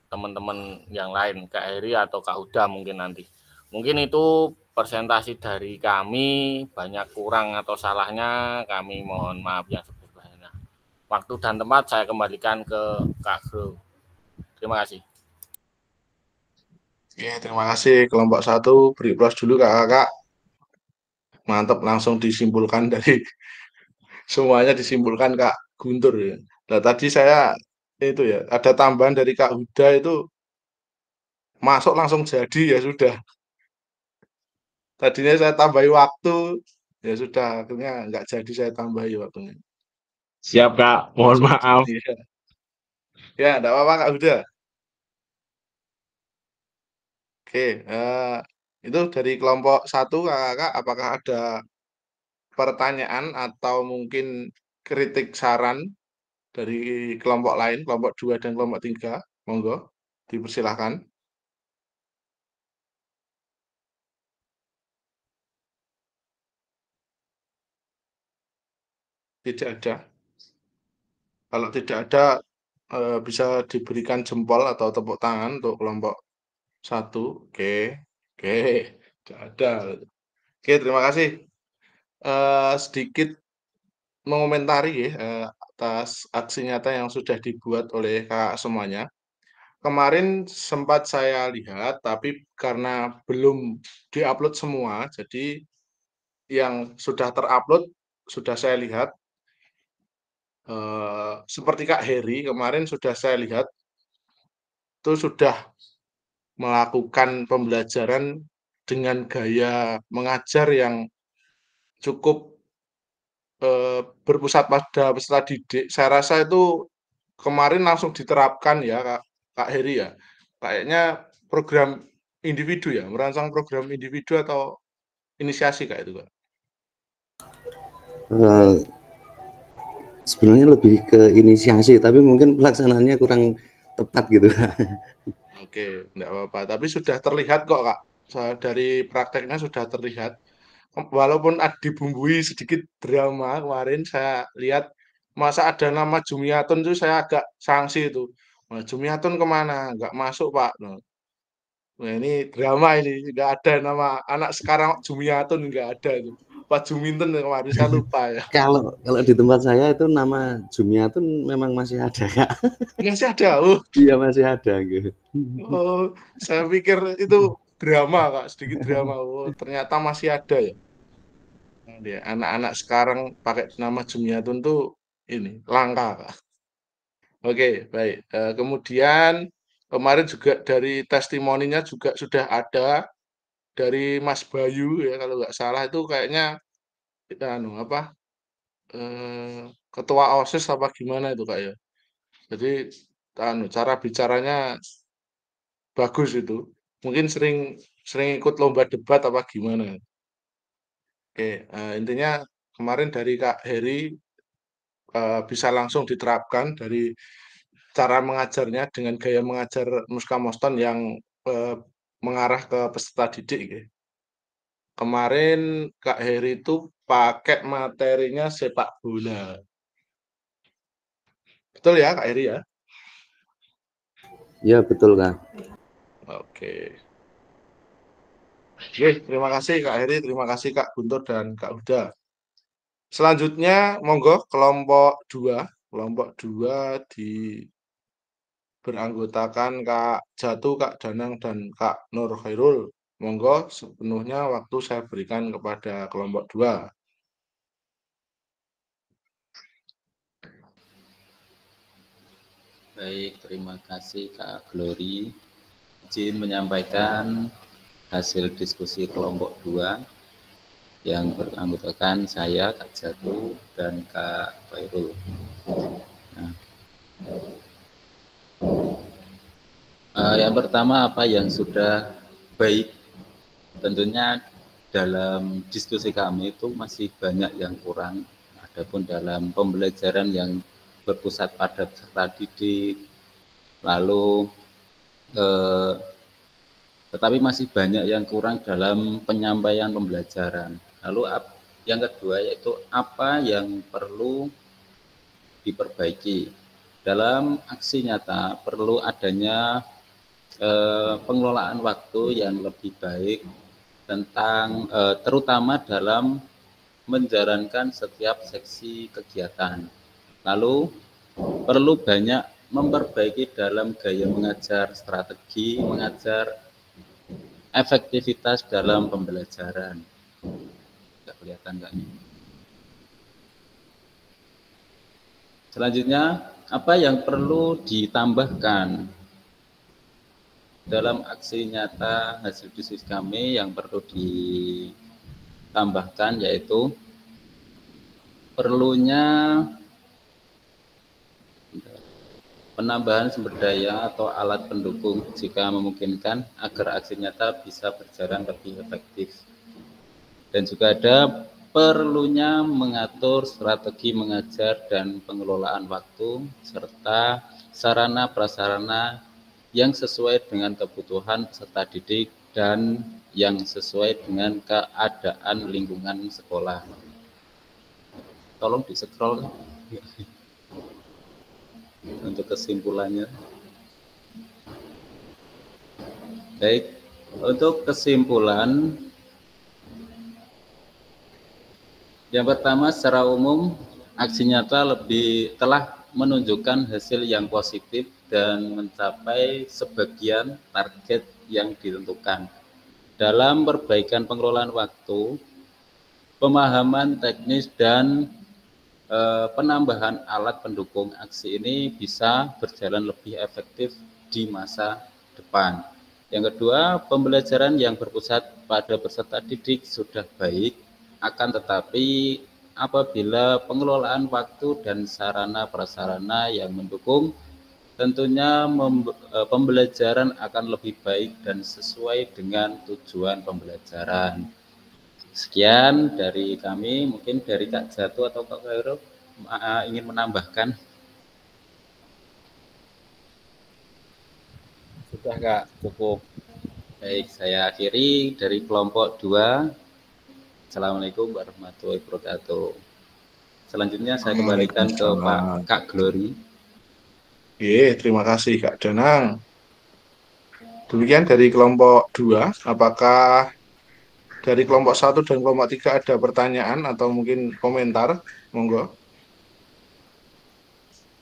teman-teman yang lain, Kak Heri atau Kak Huda mungkin nanti. Mungkin itu presentasi dari kami, banyak kurang atau salahnya kami mohon maaf yang sebesar-besarnya. Waktu dan tempat saya kembalikan ke Kak Gro. Terima kasih. Ya, terima kasih kelompok 1. Beri plus dulu Kakak. Mantap, langsung disimpulkan dari semuanya disimpulkan Kak Guntur ya. Nah, tadi saya itu ya, ada tambahan dari Kak Huda itu masuk langsung jadi ya sudah. Tadinya saya tambahi waktu, ya sudah akhirnya nggak jadi saya tambahi waktunya. Siap Kak, mohon Langsung maaf. jadi, ya. Ya, enggak apa-apa Kak Huda. Oke, itu dari kelompok 1 Kakak, apakah ada pertanyaan atau mungkin kritik saran dari kelompok lain, kelompok 2 dan kelompok 3? Monggo, dipersilahkan. Tidak ada. Kalau tidak ada, bisa diberikan jempol atau tepuk tangan untuk kelompok 1. Oke, oke, tidak ada. Oke, terima kasih. Sedikit mengomentari ya, atas aksi nyata yang sudah dibuat oleh Kakak semuanya. Kemarin sempat saya lihat, tapi karena belum diupload semua, jadi yang sudah terupload sudah saya lihat. Seperti Kak Heri kemarin sudah saya lihat, itu sudah melakukan pembelajaran dengan gaya mengajar yang cukup, berpusat pada peserta didik. Saya rasa itu kemarin langsung diterapkan ya Kak Heri ya? Kayaknya program individu ya? Merancang program individu atau inisiasi Kak itu, Kak? Sebenarnya lebih ke inisiasi, tapi mungkin pelaksanaannya kurang tepat gitu. Oke, enggak apa-apa. Tapi sudah terlihat kok, Kak. Dari prakteknya sudah terlihat. Walaupun dibumbui sedikit drama kemarin, saya lihat masa ada nama Jumiatun itu saya agak sanksi itu. Nah, Jumiatun kemana? Nggak masuk, Pak. Nah, ini drama ini. Nggak ada nama anak sekarang Jumiatun, nggak ada itu. Pak Juminten kemarin, saya lupa ya. Kalau di tempat saya itu nama Jumiatun memang masih ada, Kak. Masih ada? Oh, Iya, masih ada gitu. oh, saya pikir itu drama, Kak. Sedikit drama. Oh, ternyata masih ada ya. Dia anak-anak sekarang pakai nama Jumiatun tuh ini langka, Kak. Oke, baik. Kemudian kemarin juga dari testimoninya juga sudah ada dari Mas Bayu ya kalau nggak salah itu kayaknya kita apa ketua OSIS apa gimana itu Kak ya. Jadi cara bicaranya bagus itu. Mungkin sering sering ikut lomba debat apa gimana. Oke, intinya kemarin dari Kak Heri bisa langsung diterapkan dari cara mengajarnya dengan gaya mengajar Nuska Moston yang mengarah ke peserta didik. Ya. Kemarin Kak Heri itu pakai materinya sepak bola. Betul ya Kak Heri ya? Iya, betul, Kak. Oke. Oke, terima kasih Kak Heri, terima kasih Kak Guntur dan Kak Huda. Selanjutnya monggo kelompok 2. Kelompok 2 beranggotakan Kak Jatu, Kak Danang, dan Kak Nur Khairul. Monggo sepenuhnya waktu saya berikan kepada kelompok 2. Baik, terima kasih Kak Glory. Izin menyampaikan hasil diskusi kelompok 2 yang beranggotakan saya, Kak Jatu, dan Kak Khairul. Nah, yang pertama apa yang sudah baik, tentunya dalam diskusi kami itu masih banyak yang kurang. Adapun dalam pembelajaran yang berpusat pada peserta didik, lalu tetapi masih banyak yang kurang dalam penyampaian pembelajaran. Lalu yang kedua yaitu apa yang perlu diperbaiki. Dalam aksi nyata perlu adanya pengelolaan waktu yang lebih baik tentang terutama dalam menjalankan setiap seksi kegiatan. Lalu perlu banyak memperbaiki dalam gaya mengajar, strategi mengajar, efektivitas dalam pembelajaran. Nggak kelihatan nggak nih? Selanjutnya, apa yang perlu ditambahkan dalam aksi nyata hasil diskusi kami yang perlu ditambahkan yaitu perlunya penambahan sumber daya atau alat pendukung jika memungkinkan agar aksi nyata bisa berjalan lebih efektif. Dan juga ada perlunya mengatur strategi mengajar dan pengelolaan waktu serta sarana prasarana yang sesuai dengan kebutuhan peserta didik dan yang sesuai dengan keadaan lingkungan sekolah. tolong di-scroll untuk kesimpulannya. Baik, untuk kesimpulan yang pertama, secara umum aksi nyata telah menunjukkan hasil yang positif dan mencapai sebagian target yang ditentukan. Dalam perbaikan pengelolaan waktu, pemahaman teknis dan penambahan alat pendukung aksi ini bisa berjalan lebih efektif di masa depan. Yang kedua, pembelajaran yang berpusat pada peserta didik sudah baik, akan tetapi apabila pengelolaan waktu dan sarana prasarana yang mendukung, tentunya pembelajaran akan lebih baik dan sesuai dengan tujuan pembelajaran. Sekian dari kami, mungkin dari Kak Jatuh atau Kak Khairul ingin menambahkan. Sudah Kak, cukup. Baik, saya akhiri dari kelompok 2. Assalamualaikum warahmatullahi wabarakatuh. Selanjutnya saya kembalikan ke Kak Glory. Terima kasih Kak Danang. Demikian dari kelompok 2, apakah dari kelompok 1 dan kelompok 3 ada pertanyaan atau mungkin komentar? Monggo.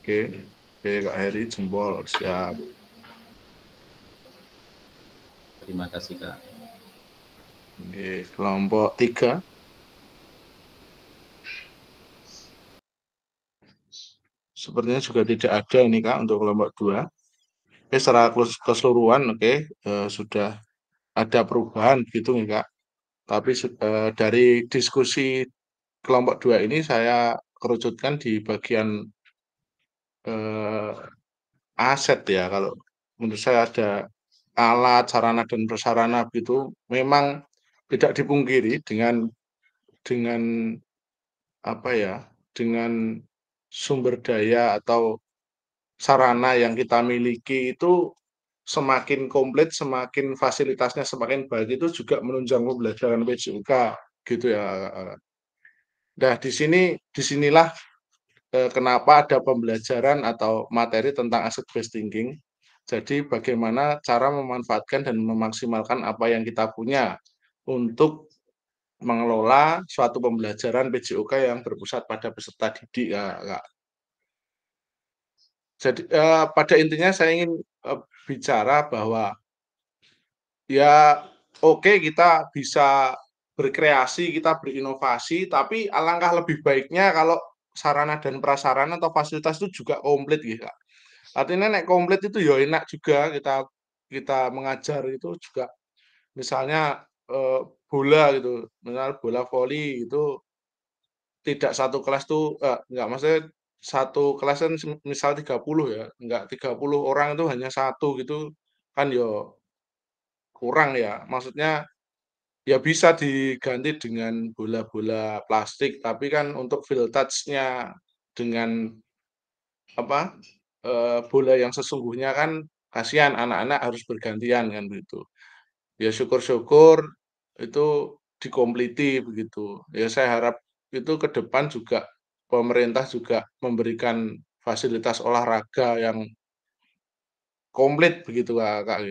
Oke, Kak Heri jempol, siap. Terima kasih Kak. Kelompok 3. Sepertinya juga tidak ada ini Kak untuk kelompok 2. Secara keseluruhan sudah ada perubahan gitu nih Kak. Tapi dari diskusi kelompok 2 ini saya kerucutkan di bagian aset ya. Kalau menurut saya ada alat, sarana dan prasarana begitu, memang tidak dipungkiri dengan apa ya, dengan sumber daya atau sarana yang kita miliki itu semakin komplit, semakin fasilitasnya semakin baik, itu juga menunjang pembelajaran PJOK gitu ya. Nah, disinilah kenapa ada pembelajaran atau materi tentang asset based thinking. Jadi bagaimana cara memanfaatkan dan memaksimalkan apa yang kita punya untuk mengelola suatu pembelajaran PJOK yang berpusat pada peserta didik ya, Kak. Jadi pada intinya saya ingin bicara bahwa ya oke, kita bisa berkreasi, kita berinovasi, tapi alangkah lebih baiknya kalau sarana dan prasarana atau fasilitas itu juga komplit gitu, Kak. Artinya nek komplit itu ya enak juga kita mengajar itu juga. Misalnya bola gitu, misal bola voli itu tidak satu kelas tuh enggak, maksudnya satu kelas kan misal 30 ya, enggak 30 orang itu hanya satu gitu kan ya kurang ya. Maksudnya ya bisa diganti dengan bola-bola plastik, tapi kan untuk feel touch-nya dengan apa bola yang sesungguhnya kan kasihan anak-anak harus bergantian kan begitu. Ya syukur-syukur itu dikompliti begitu. Ya saya harap itu ke depan juga pemerintah juga memberikan fasilitas olahraga yang komplit begitu Kak.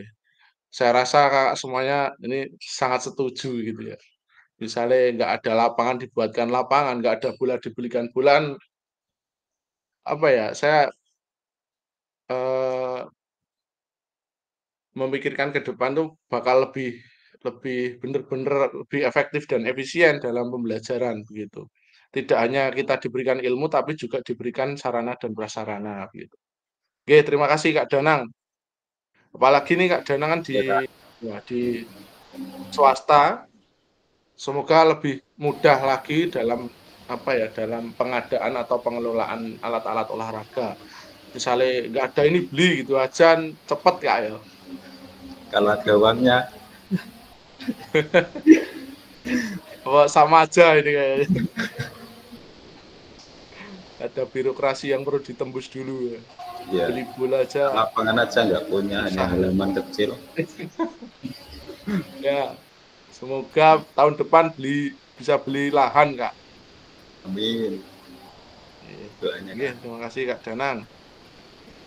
Saya rasa Kak semuanya ini sangat setuju gitu ya. Misalnya nggak ada lapangan dibuatkan lapangan, nggak ada bola dibelikan bola, apa ya, saya memikirkan ke depan tuh bakal lebih lebih benar-benar lebih efektif dan efisien dalam pembelajaran begitu. Tidak hanya kita diberikan ilmu tapi juga diberikan sarana dan prasarana begitu. Oke, terima kasih Kak Danang. Apalagi nih Kak Danang kan di swasta, semoga lebih mudah lagi dalam dalam pengadaan atau pengelolaan alat-alat olahraga. Misalnya nggak ada ini beli gitu aja cepet Kak ya. Kalau ada uangnya. Oh, sama aja ini kayaknya. Ada birokrasi yang perlu ditembus dulu ya. Ya. Beli bola aja. Lapangan aja nggak punya, hanya halaman kecil. Ya, semoga tahun depan bisa beli lahan Kak. Amin. doanya. Oke, terima kasih Kak Danang.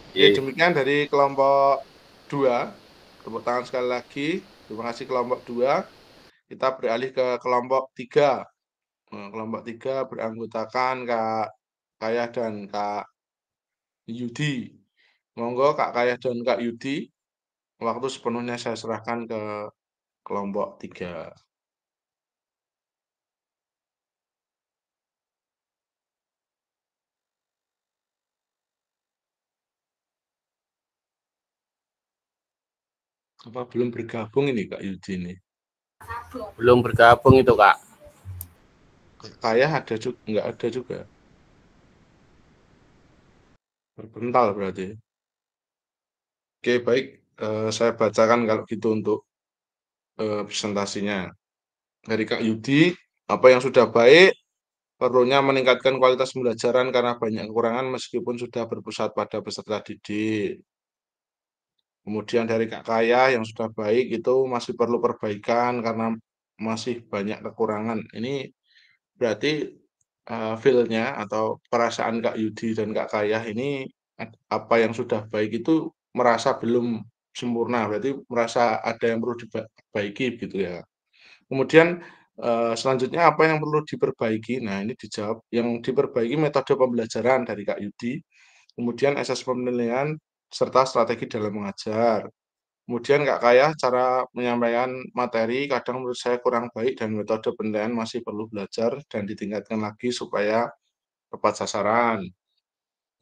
Oke, Oke. demikian dari kelompok 2. Tepuk tangan sekali lagi. Terima kasih kelompok 2. Kita beralih ke kelompok 3. Kelompok 3 beranggotakan Kak Kayah dan Kak Yudi. Monggo Kak Kayah dan Kak Yudi, waktu sepenuhnya saya serahkan ke kelompok 3. Apa belum bergabung ini Kak Yudi ini? Belum bergabung itu Kak. Kayah ada juga, enggak ada juga. Berbental berarti. Oke, baik. Saya bacakan kalau gitu untuk presentasinya. Dari Kak Yudi, apa yang sudah baik, perlunya meningkatkan kualitas pembelajaran karena banyak kekurangan meskipun sudah berpusat pada peserta didik. Kemudian dari Kak Kaya yang sudah baik itu masih perlu perbaikan karena masih banyak kekurangan. Ini berarti feel-nya atau perasaan Kak Yudi dan Kak Kaya ini apa yang sudah baik itu merasa belum sempurna, berarti merasa ada yang perlu diperbaiki gitu ya. Kemudian selanjutnya apa yang perlu diperbaiki? Nah, ini dijawab yang diperbaiki metode pembelajaran dari Kak Yudi, kemudian asesmen penilaian serta strategi dalam mengajar. Kemudian Kak Kaya, cara menyampaikan materi kadang menurut saya kurang baik dan metode penilaian masih perlu belajar dan ditingkatkan lagi supaya tepat sasaran.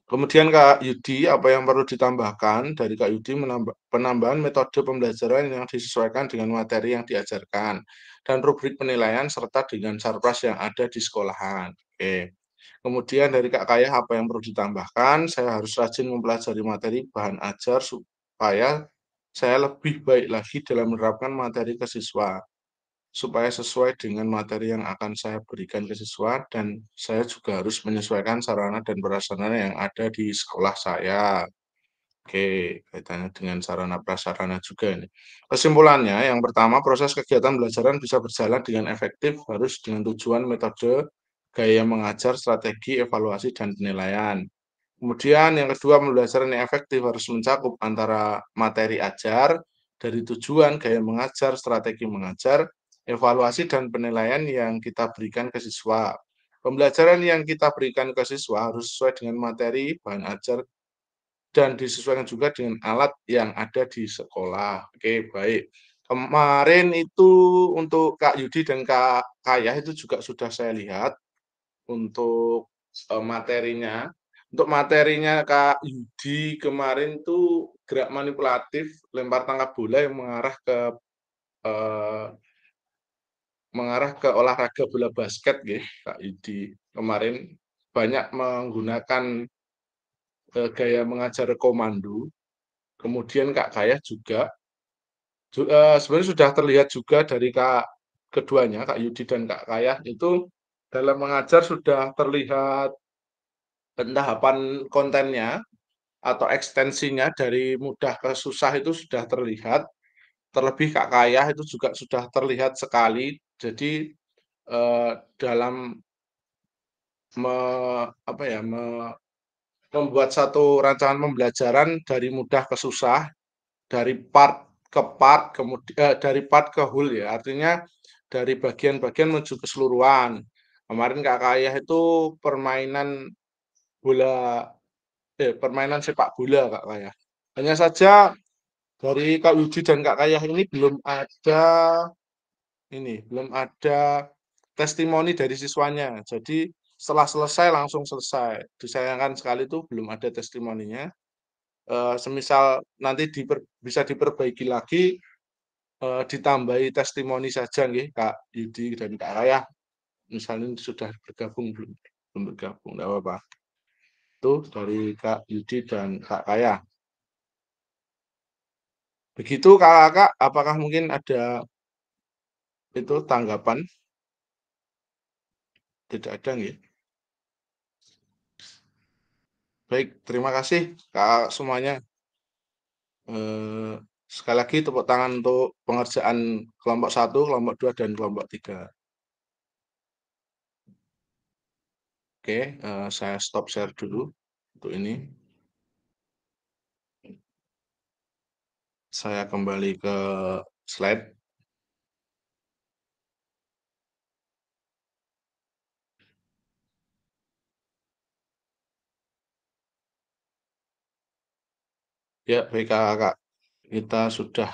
Kemudian Kak Yudi, apa yang perlu ditambahkan dari Kak Yudi penambahan metode pembelajaran yang disesuaikan dengan materi yang diajarkan dan rubrik penilaian serta dengan sarpras yang ada di sekolahan. Oke. Kemudian dari Kak Kaya, apa yang perlu ditambahkan? Saya harus rajin mempelajari materi bahan ajar supaya saya lebih baik lagi dalam menerapkan materi ke siswa, supaya sesuai dengan materi yang akan saya berikan ke siswa, dan saya juga harus menyesuaikan sarana dan prasarana yang ada di sekolah saya. Oke, kaitannya dengan sarana prasarana juga ini. Kesimpulannya, yang pertama, proses kegiatan belajaran bisa berjalan dengan efektif harus dengan tujuan, metode, gaya mengajar, strategi, evaluasi, dan penilaian. Kemudian yang kedua, pembelajaran yang efektif harus mencakup antara materi ajar, dari tujuan, gaya mengajar, strategi mengajar, evaluasi, dan penilaian yang kita berikan ke siswa. Pembelajaran yang kita berikan ke siswa harus sesuai dengan materi, bahan ajar, dan disesuaikan juga dengan alat yang ada di sekolah. Oke, baik. Kemarin itu untuk Kak Yudi dan Kak Kaya itu juga sudah saya lihat untuk materinya. Untuk materinya Kak Yudi kemarin tuh gerak manipulatif, lempar tangkap bola yang mengarah ke olahraga bola basket nggih, Kak Yudi. Kemarin banyak menggunakan gaya mengajar komando. Kemudian Kak Kaya juga sebenarnya sudah terlihat juga dari keduanya, Kak Yudi dan Kak Kaya itu dalam mengajar sudah terlihat tahapan kontennya atau ekstensinya dari mudah ke susah itu sudah terlihat. Terlebih Kak Kaya itu juga sudah terlihat sekali. Jadi dalam apa ya, membuat satu rancangan pembelajaran dari mudah ke susah, dari part ke part, kemudian dari part ke whole ya, artinya dari bagian-bagian menuju keseluruhan. Kemarin Kak Kayah itu permainan sepak bola Kak Kayah. Hanya saja dari Kak Yudi dan Kak Kayah ini belum ada testimoni dari siswanya. Jadi setelah selesai langsung selesai. Disayangkan sekali itu belum ada testimoninya. Semisal nanti bisa diperbaiki lagi, ditambahi testimoni saja nggih Kak Yudi dan Kak Rayah. Misalnya sudah bergabung belum bergabung, enggak apa-apa. Itu dari Kak Yudi dan Kak Kaya. Begitu Kakak, apakah mungkin ada itu tanggapan? Tidak ada nggih. Baik, terima kasih Kak semuanya. Sekali lagi tepuk tangan untuk pengerjaan kelompok 1, kelompok 2, dan kelompok 3. Oke, saya stop share dulu untuk ini. Saya kembali ke slide. Ya, baik Kakak. Kita sudah,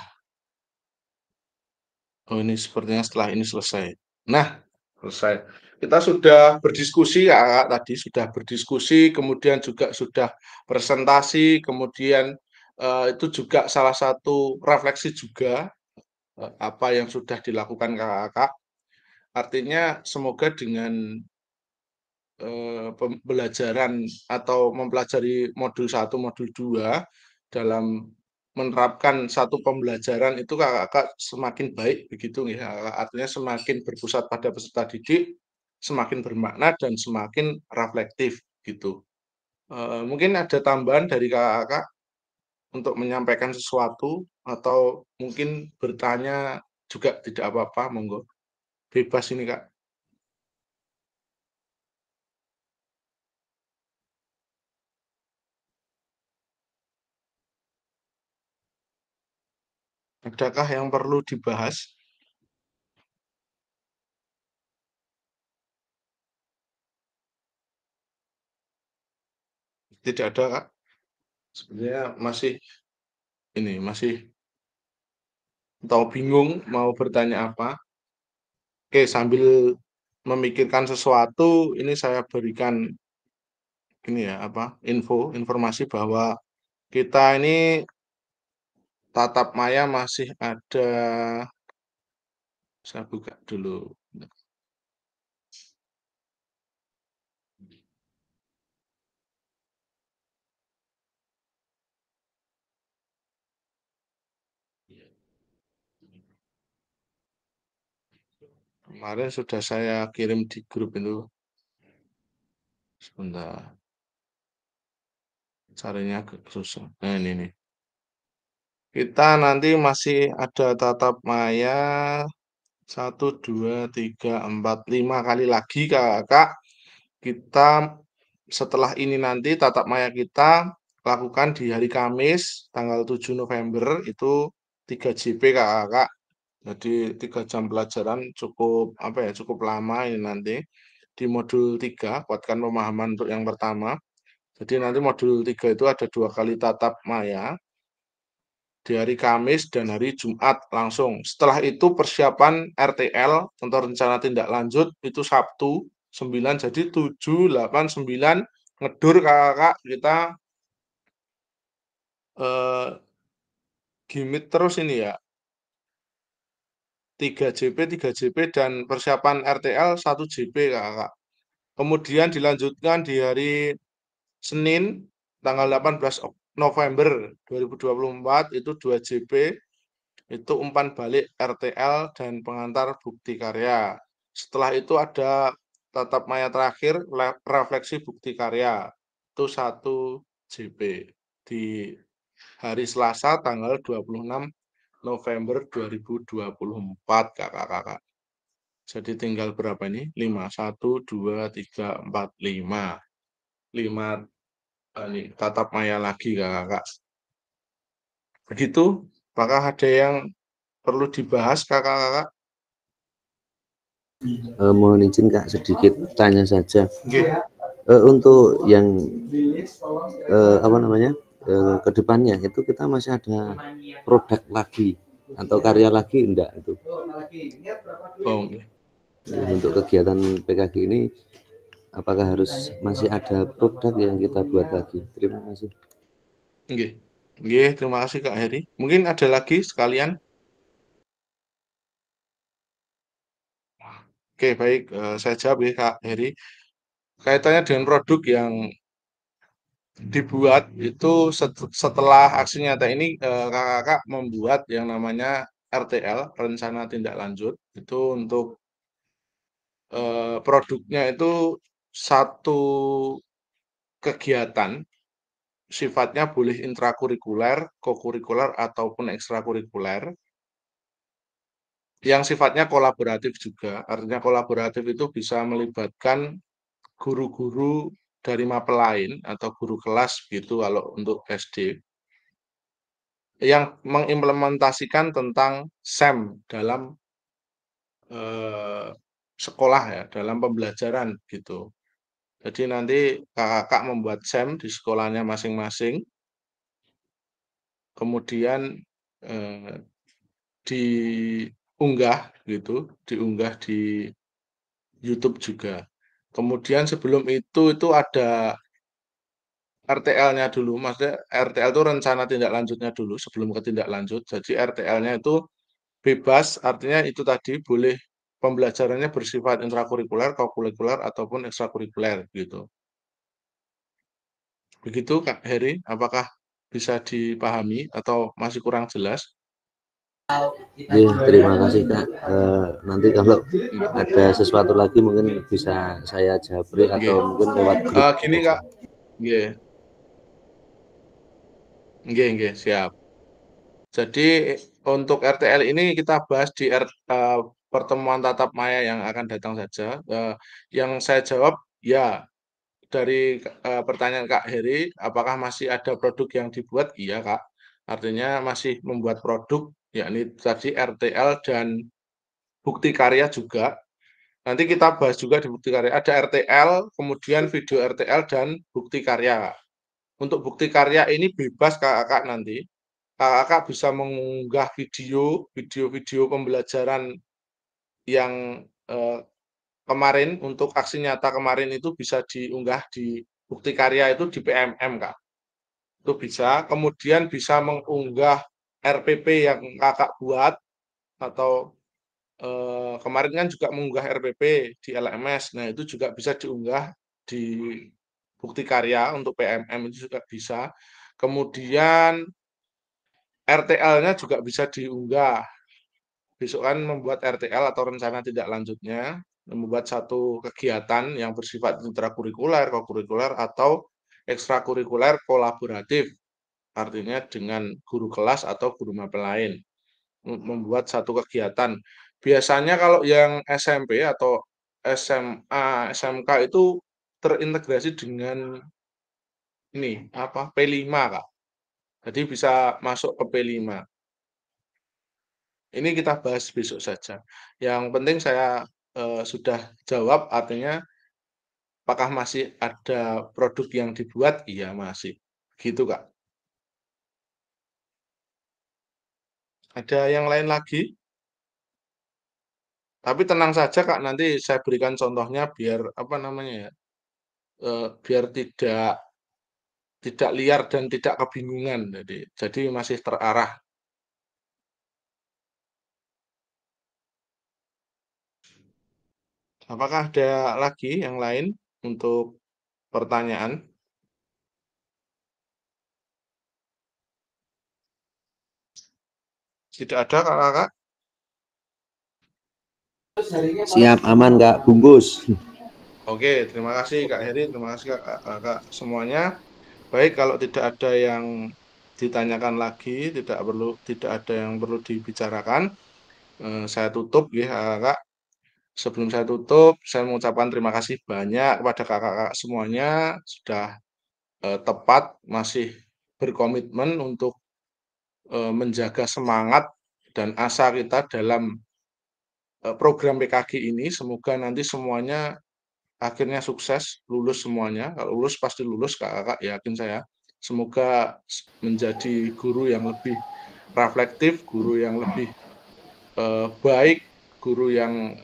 oh ini sepertinya setelah ini selesai. Nah, selesai. Kita sudah berdiskusi Kakak tadi, sudah berdiskusi, kemudian juga sudah presentasi, kemudian itu juga salah satu refleksi juga apa yang sudah dilakukan Kakak. Artinya semoga dengan pembelajaran atau mempelajari modul 1, modul 2 dalam menerapkan satu pembelajaran itu Kakak semakin baik begitu ya. Artinya semakin berpusat pada peserta didik, semakin bermakna dan semakin reflektif gitu. Mungkin ada tambahan dari Kakak untuk menyampaikan sesuatu atau mungkin bertanya juga tidak apa-apa, monggo. Bebas ini Kak. Adakah yang perlu dibahas? Tidak ada, Kak. Sebenarnya masih tahu bingung mau bertanya apa. Oke, sambil memikirkan sesuatu, ini saya berikan ini ya, informasi bahwa kita ini tatap maya masih ada, saya buka dulu. Kemarin sudah saya kirim di grup itu. Sebentar. Carinya agak susah. Nah, ini nih. Kita nanti masih ada tatap maya 1, 2, 3, 4, 5 kali lagi Kakak. Kita setelah ini nanti tatap maya kita lakukan di hari Kamis tanggal 7 November itu 3 JP Kakak. Jadi 3 jam pelajaran cukup lama ini nanti. Di modul 3 kuatkan pemahaman untuk yang pertama. Jadi nanti modul 3 itu ada 2 kali tatap maya di hari Kamis dan hari Jumat langsung. Setelah itu persiapan RTL untuk rencana tindak lanjut itu Sabtu 9, jadi 7, 8, 9 ngedur Kakak kita gimit terus ini ya. 3 JP, 3 JP dan persiapan RTL 1 JP Kakak. Kemudian dilanjutkan di hari Senin tanggal 18 November 2024 itu 2 JP itu umpan balik RTL dan pengantar bukti karya. Setelah itu ada tatap maya terakhir refleksi bukti karya itu 1 JP di hari Selasa tanggal 26 November 2024 Kakak-kakak. Jadi tinggal berapa ini? 5, 1, 2, 3, 4, 5. 5 ini tatap maya lagi Kakak. Begitu, apakah ada yang perlu dibahas Kakak-kakak? Mohon izin Kak sedikit tanya saja. Okay. Untuk yang kedepannya itu kita masih ada produk lagi atau karya lagi enggak itu? Oh, okay. Untuk kegiatan PKG ini apakah harus masih ada produk yang kita buat lagi? Terima kasih. Oke, terima kasih Kak Heri. Mungkin ada lagi sekalian. Oke, baik. Saya jawab ya Kak Heri. Kaitannya dengan produk yang dibuat itu setelah aksi nyata ini kakak-kakak membuat yang namanya RTL, rencana tindak lanjut. Itu untuk produknya itu satu kegiatan sifatnya boleh intrakurikuler, kokurikuler ataupun ekstrakurikuler yang sifatnya kolaboratif juga. Artinya kolaboratif itu bisa melibatkan guru-guru dari mapel lain atau guru kelas gitu kalau untuk SD yang mengimplementasikan tentang SEM dalam sekolah ya, dalam pembelajaran gitu. Jadi nanti kakak membuat SEM di sekolahnya masing-masing, kemudian diunggah gitu, diunggah di YouTube juga. Kemudian sebelum itu ada RTL-nya dulu, maksudnya RTL itu rencana tindak lanjutnya dulu sebelum ke tindak lanjut. Jadi RTL-nya itu bebas, artinya itu tadi boleh pembelajarannya bersifat intrakurikuler, kokurikuler, ataupun ekstrakurikuler gitu. Begitu Kak Heri, apakah bisa dipahami atau masih kurang jelas? Terima kasih Kak. Nanti kalau ada sesuatu lagi mungkin bisa saya japri atau mungkin lewat grup. Gini Kak, nggih, siap. Jadi untuk RTL ini kita bahas di pertemuan tatap maya yang akan datang saja. Yang saya jawab ya dari pertanyaan Kak Heri, apakah masih ada produk yang dibuat? Iya Kak. Artinya masih membuat produk, yakni tadi RTL dan bukti karya juga. Nanti kita bahas juga di bukti karya. Ada RTL, kemudian video RTL dan bukti karya. Untuk bukti karya ini bebas kakak nanti. Kakak bisa mengunggah video-video pembelajaran yang kemarin untuk aksi nyata kemarin itu bisa diunggah di bukti karya itu di PMM Kak. Itu bisa. Kemudian bisa mengunggah RPP yang kakak buat atau kemarin kan juga mengunggah RPP di LMS. Nah, itu juga bisa diunggah di bukti karya untuk PMM itu juga bisa. Kemudian RTL-nya juga bisa diunggah. Besok kan membuat RTL atau rencana tindak lanjutnya, membuat satu kegiatan yang bersifat intrakurikuler, kokurikuler, atau ekstrakurikuler kolaboratif. Artinya dengan guru kelas atau guru mapel lain. Membuat satu kegiatan. Biasanya kalau yang SMP atau SMA, SMK itu terintegrasi dengan ini apa P5 Kak. Jadi bisa masuk ke P5. Ini kita bahas besok saja. Yang penting saya sudah jawab, artinya apakah masih ada produk yang dibuat? Iya masih. Gitu Kak. Ada yang lain lagi? Tapi tenang saja Kak, nanti saya berikan contohnya biar apa namanya ya, biar tidak liar dan tidak kebingungan. Jadi masih terarah. Apakah ada lagi yang lain untuk pertanyaan? Tidak ada Kakak? Siap, aman Kak, bungkus. Oke, terima kasih Kak Heri, terima kasih Kakak semuanya. Baik, kalau tidak ada yang ditanyakan lagi, tidak ada yang perlu dibicarakan, saya tutup ya Kakak. Sebelum saya tutup, saya mengucapkan terima kasih banyak kepada kakak-kakak semuanya sudah tepat masih berkomitmen untuk menjaga semangat dan asa kita dalam program PKG ini. Semoga nanti semuanya akhirnya sukses, lulus semuanya. Kalau lulus pasti lulus kakak-kakak, yakin saya. Semoga menjadi guru yang lebih reflektif, guru yang lebih baik, guru yang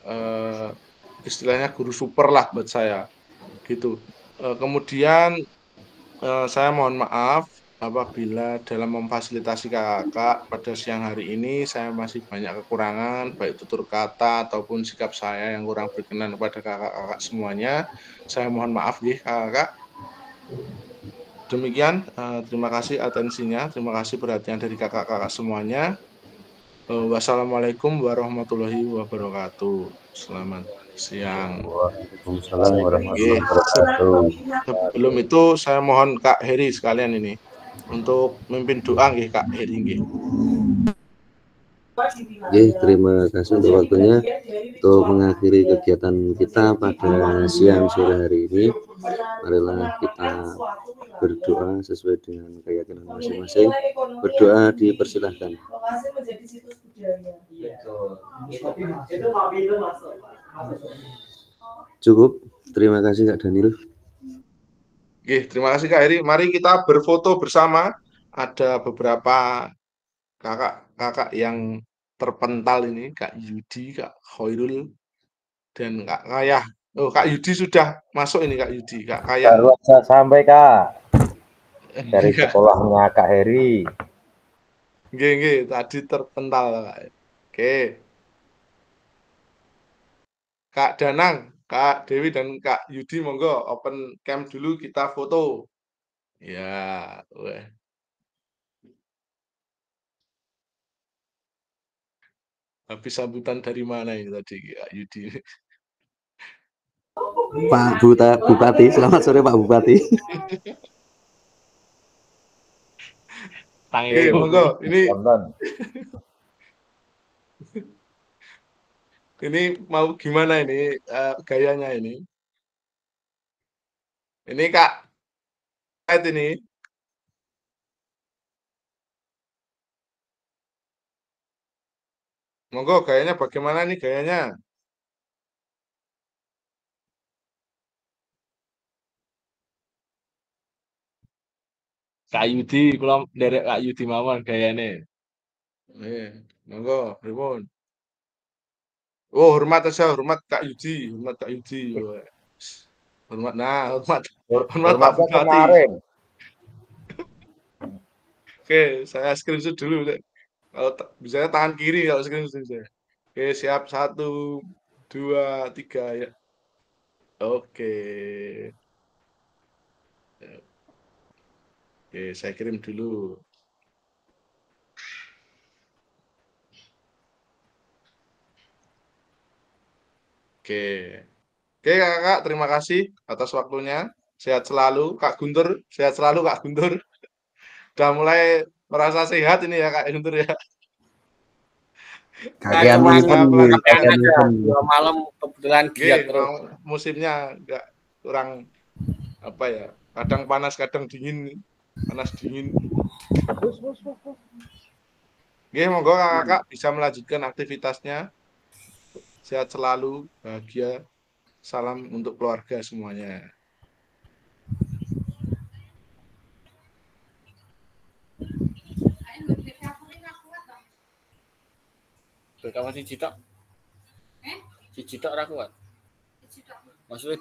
istilahnya guru super lah buat saya gitu. Kemudian saya mohon maaf apabila dalam memfasilitasi kakak pada siang hari ini saya masih banyak kekurangan baik tutur kata ataupun sikap saya yang kurang berkenan kepada kakak-kakak semuanya. Saya mohon maaf ya kakak. Demikian, terima kasih atensinya, terima kasih perhatian dari kakak-kakak semuanya. Wassalamualaikum warahmatullahi wabarakatuh. Selamat siang. Waalaikumsalam warahmatullahi wabarakatuh. Sebelum itu saya mohon Kak Heri sekalian ini untuk memimpin doa nggih Kak Heri nggih. Oke, terima kasih untuk waktunya untuk mengakhiri kegiatan kita pada siang sore hari ini. Marilah kita berdoa sesuai dengan keyakinan masing-masing. Berdoa dipersilahkan. Cukup. Terima kasih Kak Daniel. Oke, terima kasih Kak Heri. Mari kita berfoto bersama. Ada beberapa kakak-kakak yang terpental ini, Kak Yudi, Kak Khairul, dan Kak Kayah. Oh, Kak Yudi sudah masuk ini, Kak Yudi, Kak Kayah. Baru aja sampai Kak dari sekolahnya Kak Heri. Nggih, tadi terpental Kak. Oke. Kak Danang, Kak Dewi dan Kak Yudi monggo open cam dulu kita foto. Ya, weh. Habis sambutan dari mana ini tadi Kak Yudi? Pak Bupati, selamat sore Pak Bupati. Oke, monggo. Ini mau gimana ini gayanya ini? Ini Kak ini. Monggo gayanya bagaimana nih gayanya? Kak Yudi, kula nderek Kak Yudi mawon gayane. Monggo, pripun? Oh, hormat Kak Yudi, hormat Kak Yudi. Hormat, hormat Pak Bupati. Oke, saya screenshot dulu. Kalau bisa tangan kiri kalau screenshot saya. Oke, siap 1, 2, 3 ya. Oke. Oke, saya kirim dulu. Oke. Oke, Kakak, terima kasih atas waktunya. Sehat selalu, Kak Guntur. Sehat selalu, Kak Guntur. Udah mulai merasa sehat ini ya, Kak Guntur ya. Kayak dua malam kebetulan giat terus. Musimnya enggak kurang apa ya? Kadang panas, kadang dingin. Panas dingin. Oke, monggo Kakak bisa melanjutkan aktivitasnya. Sehat selalu, bahagia. Salam untuk keluarga semuanya. Kamu si Citok? Si Citok ora kuat. Maksudnya